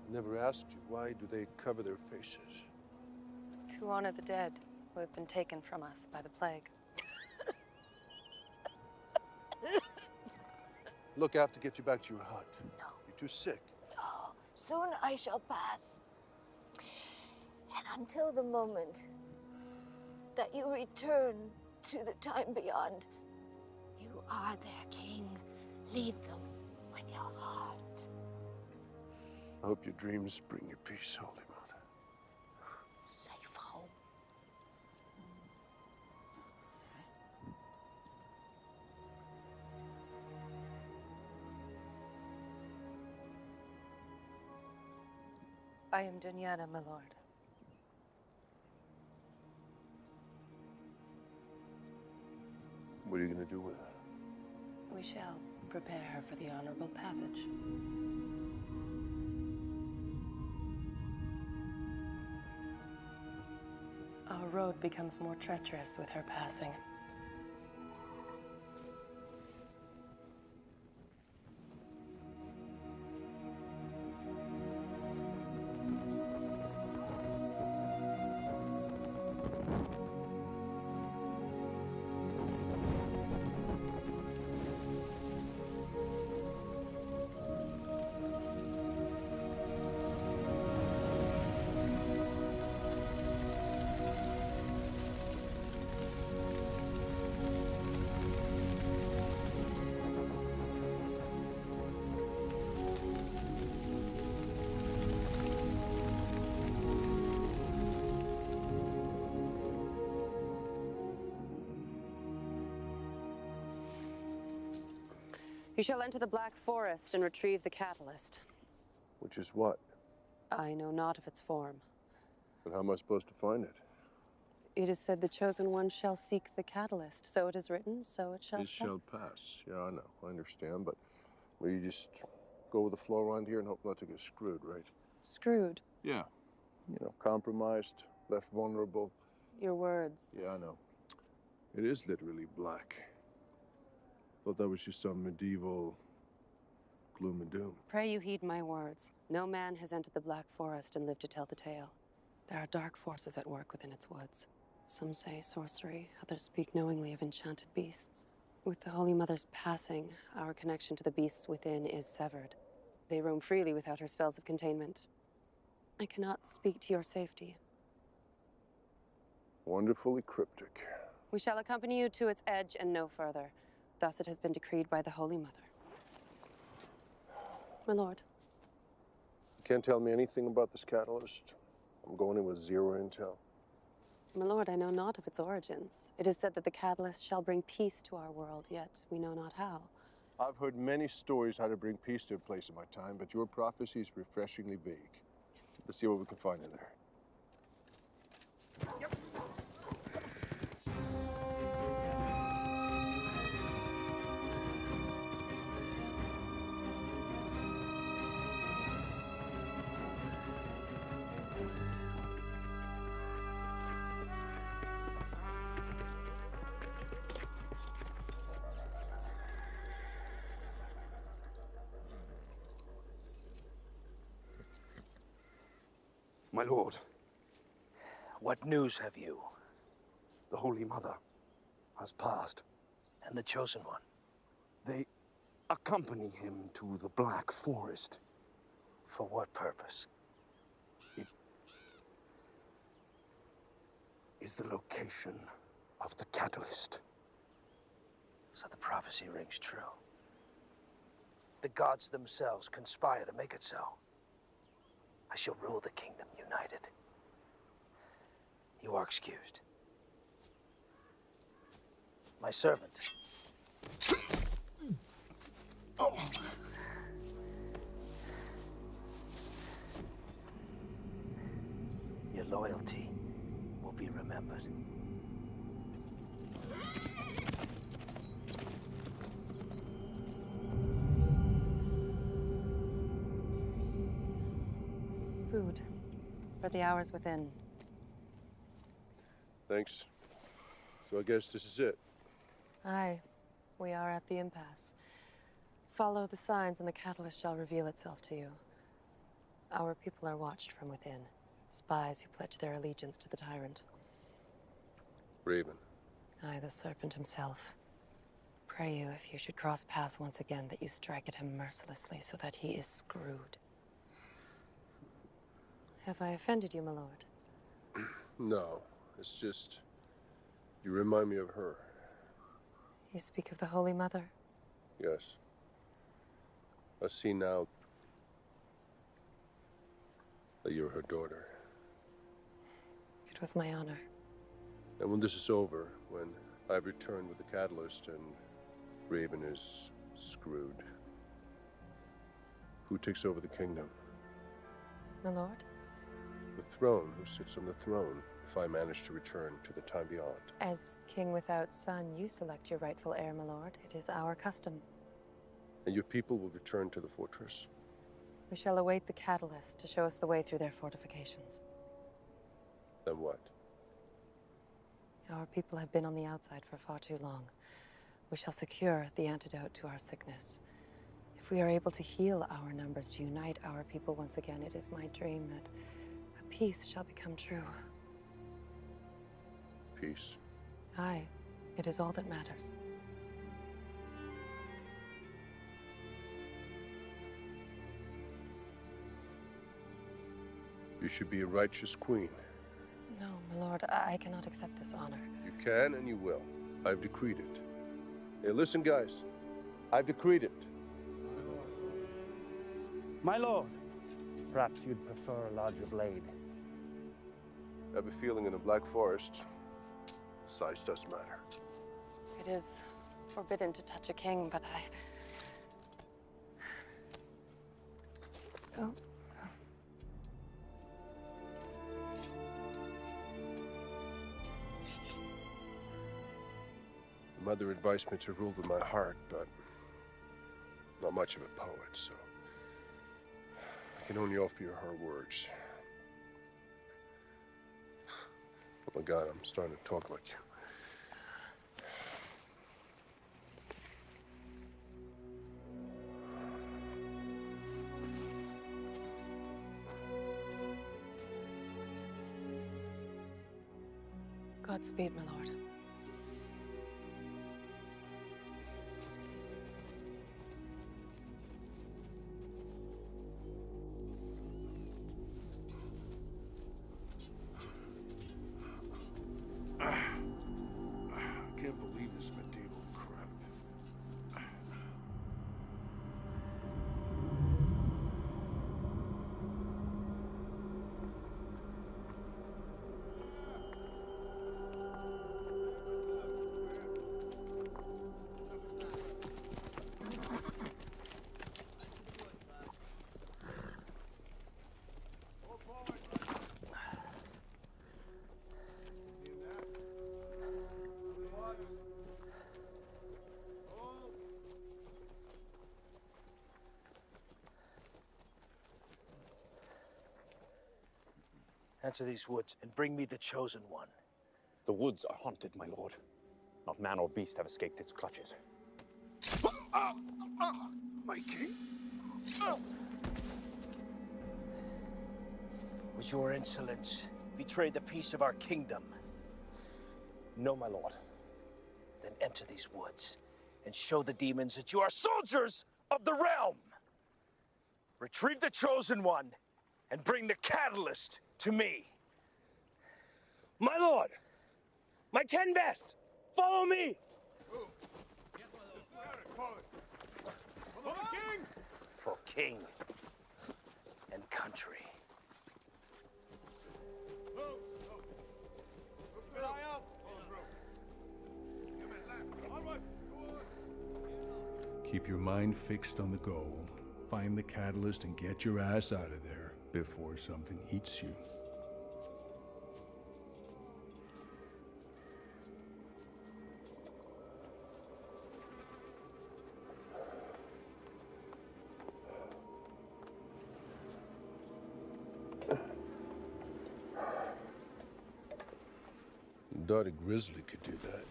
I never asked you, why do they cover their faces? To honor the dead who have been taken from us by the plague. Look, I have to get you back to your hut. No. You're too sick. Oh, soon I shall pass. And until the moment that you return to the time beyond, you are their king. Lead them with your heart. I hope your dreams bring you peace, Holy Mother. Safe home. I am Dunyana, my lord. What are you going to do with her? We shall prepare her for the honorable passage. Our road becomes more treacherous with her passing. You shall enter the Black Forest and retrieve the catalyst. Which is what? I know not of its form. But how am I supposed to find it? It is said the Chosen One shall seek the catalyst. So it is written, so it shall It pass. shall pass. Yeah, I know. I understand, but you just go with the flow around here and hope not to get screwed, right? Screwed. Yeah. You know, compromised, left vulnerable. Your words. Yeah, I know. It is literally black. Thought that was just some medieval gloom and doom. Pray you heed my words. No man has entered the Black Forest and lived to tell the tale. There are dark forces at work within its woods. Some say sorcery, others speak knowingly of enchanted beasts. With the Holy Mother's passing, our connection to the beasts within is severed. They roam freely without her spells of containment. I cannot speak to your safety. Wonderfully cryptic. We shall accompany you to its edge and no further. Thus it has been decreed by the Holy Mother. My lord. You can't tell me anything about this catalyst. I'm going in with zero intel. My lord, I know not of its origins. It is said that the catalyst shall bring peace to our world, yet we know not how. I've heard many stories how to bring peace to a place in my time, but your prophecy is refreshingly vague. Let's see what we can find in there. My lord, what news have you? The Holy Mother has passed. And the Chosen One? They accompany him to the Black Forest. For what purpose? It is the location of the catalyst. So the prophecy rings true. The gods themselves conspire to make it so. I shall rule the kingdom united. You are excused. My servant. Oh. Your loyalty will be remembered. Food for the hours within. Thanks. So I guess this is it. Aye, we are at the impasse. Follow the signs and the catalyst shall reveal itself to you. Our people are watched from within. Spies who pledge their allegiance to the tyrant. Raven. Aye, the serpent himself. Pray you, if you should cross paths once again, that you strike at him mercilessly so that he is screwed. Have I offended you, my lord? No, it's just... you remind me of her. You speak of the Holy Mother? Yes. I see now that you're her daughter. It was my honor. And when this is over, when I've returned with the catalyst and Raven is screwed, who takes over the kingdom? My lord? The throne. Who sits on the throne if I manage to return to the time beyond? As king without son, you select your rightful heir, my lord. It is our custom. And your people will return to the fortress? We shall await the catalyst to show us the way through their fortifications. Then what? Our people have been on the outside for far too long. We shall secure the antidote to our sickness. If we are able to heal our numbers, to unite our people once again, it is my dream that a peace shall become true. Peace. Aye, it is all that matters. You should be a righteous queen. No, my lord, I cannot accept this honor. You can and you will. I've decreed it. Hey, listen, guys. I've decreed it. My lord, perhaps you'd prefer a larger blade. I have a feeling in the Black Forest, size does matter. It is forbidden to touch a king, but Oh. Mother advised me to rule with my heart, but I'm not much of a poet, so I can only offer you her words. Oh my God, I'm starting to talk like you. Godspeed, my lord. I can't believe this medieval crap. Enter these woods and bring me the chosen one. The woods are haunted, my lord. Not man or beast have escaped its clutches. My king? Would your insolence betray the peace of our kingdom? No, my lord. Then enter these woods and show the demons that you are soldiers of the realm. Retrieve the chosen one and bring the catalyst to me. My lord! My 10 best! Follow me! For king and country. Keep your mind fixed on the goal. Find the catalyst and get your ass out of there before something eats you. Thought a grizzly could do that.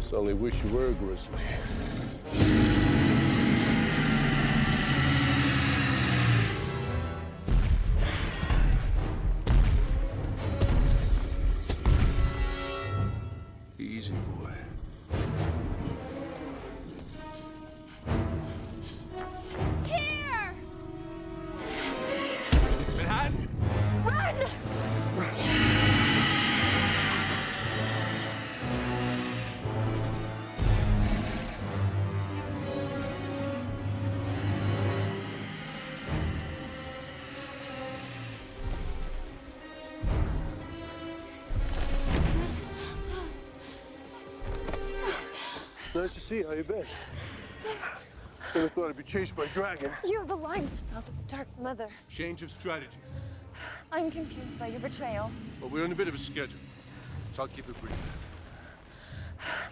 Suddenly wish you were a grizzly. Easy, boy. Here! Manhattan! Run! Nice to see you. How you been? Never thought I'd be chased by a dragon. You have aligned yourself with the Dark Mother. Change of strategy. I'm confused by your betrayal. Well, we're on a bit of a schedule, so I'll keep it brief.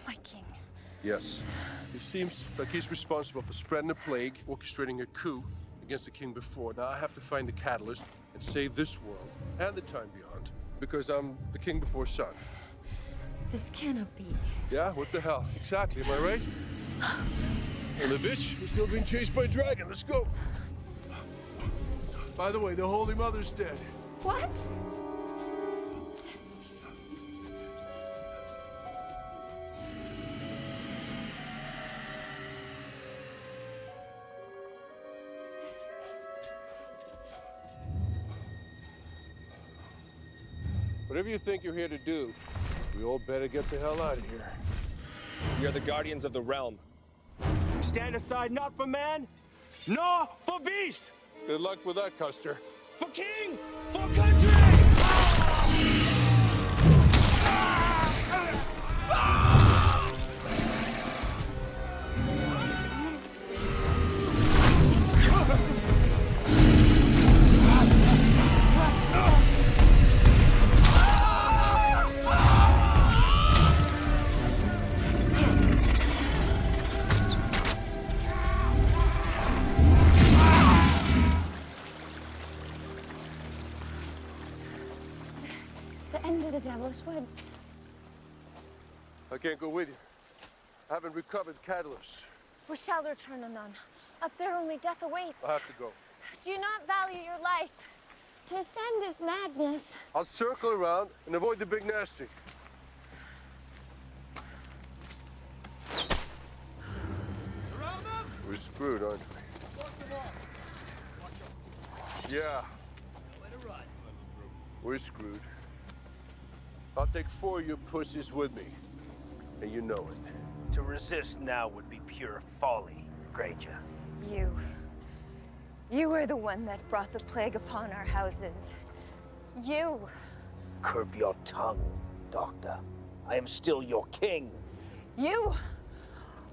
My king. Yes. It seems like he's responsible for spreading a plague, orchestrating a coup against the king before. Now I have to find the catalyst and save this world and the time beyond, because I'm the king before son. This cannot be. Yeah, what the hell? Exactly, am I right? And the bitch, we're still being chased by a dragon. Let's go. By the way, the Holy Mother's dead. What? Whatever you think you're here to do, we all better get the hell out of here. We are the guardians of the realm. We stand aside not for man, nor for beast. Good luck with that, Custer. For king, for country! The Devilish Woods. I can't go with you. I haven't recovered the catalyst. We shall return anon. Up there only death awaits. I'll have to go. Do you not value your life? To ascend is madness. I'll circle around and avoid the big nasty. We're screwed, aren't we? Yeah. We're screwed. I'll take 4 of your pussies with me, and you know it. To resist now would be pure folly, Granger. You were the one that brought the plague upon our houses. You. Curb your tongue, Doctor. I am still your king. You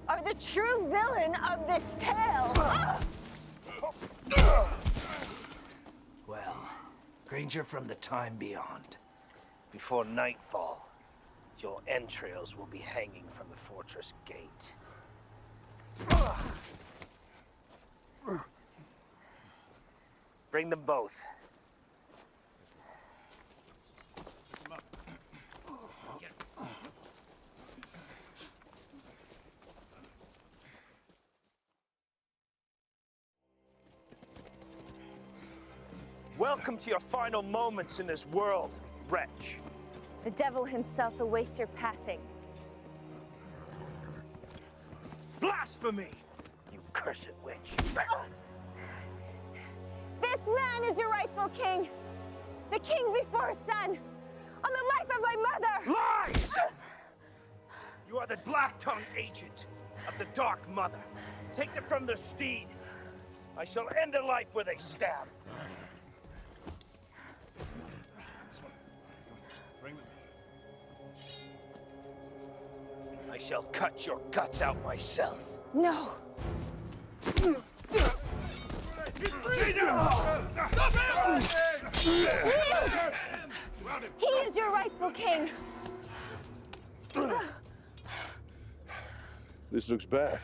are the true villain of this tale. Well, Granger from the time beyond. Before nightfall, your entrails will be hanging from the fortress gate. Bring them both. Welcome to your final moments in this world, wretch. The devil himself awaits your passing. Blasphemy! You cursed witch. This man is your rightful king. The king before son. On the life of my mother! Lies! You are the black-tongued agent of the Dark Mother. Take it from the steed. I shall end their life with a stab. I shall cut your guts out myself. No. He is your rightful king. This looks bad.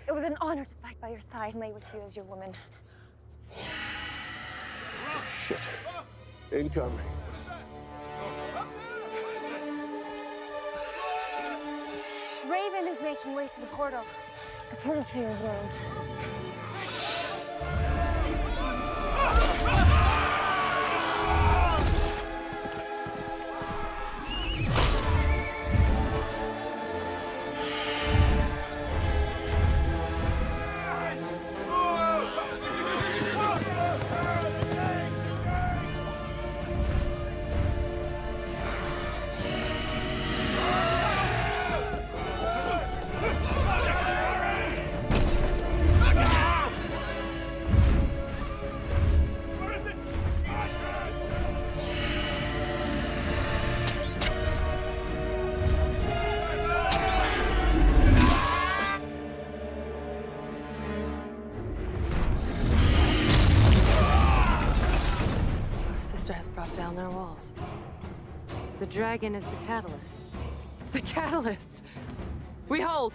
It was an honor to fight by your side and lay with you as your woman. Shit. Incoming. Raven is making way to the portal. The portal to your world. sister has brought down their walls. The dragon is the catalyst. The catalyst! We hold!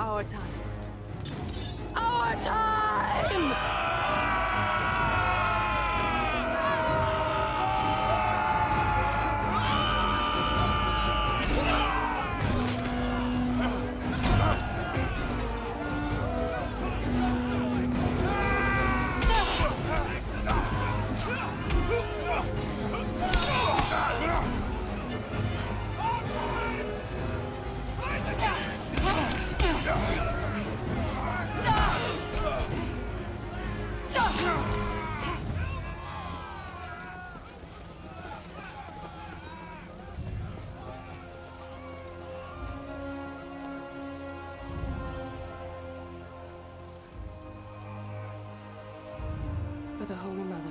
Our time. Our time! For the Holy Mother.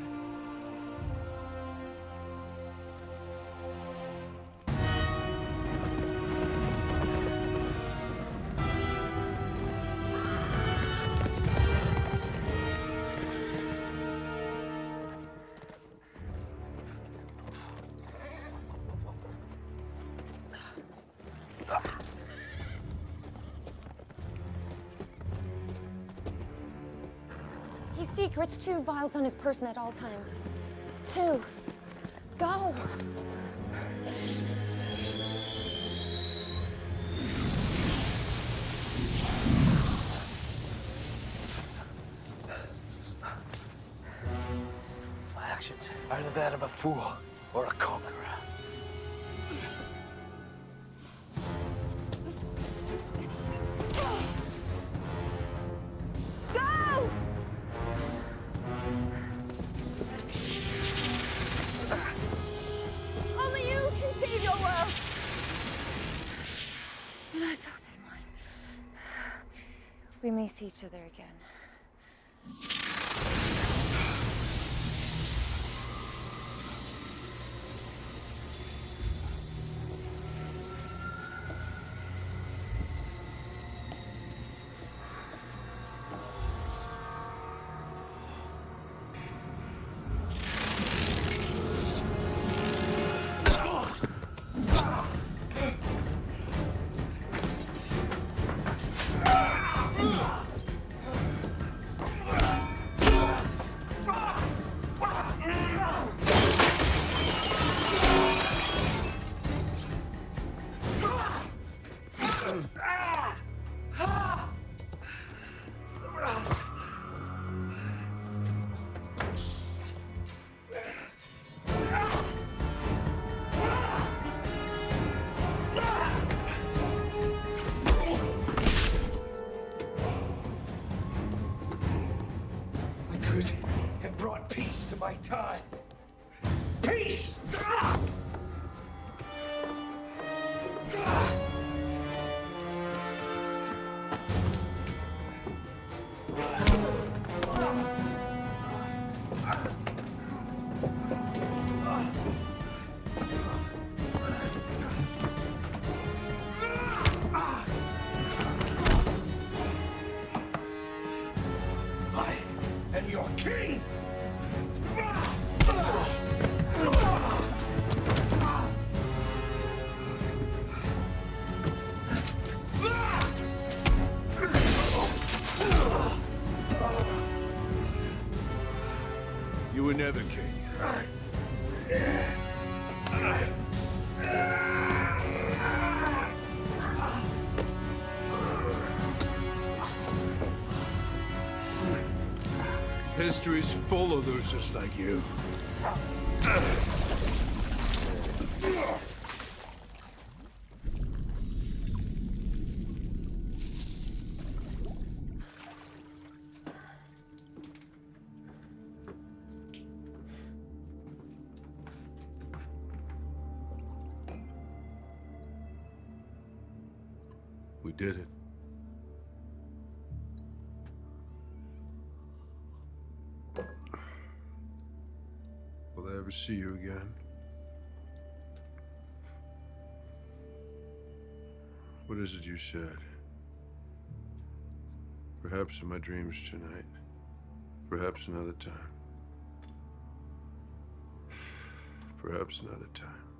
He's secrets, 2 vials on his person at all times. 2. Go! My actions, either that of a fool or a conqueror. Go! Only you can save your world. My chosen one. We may see each other again. And brought peace to my time. Peace! I am your king! You were never king. History's full of losers like you. We did it. Will I ever see you again? What is it you said? Perhaps in my dreams tonight. Perhaps another time. Perhaps another time.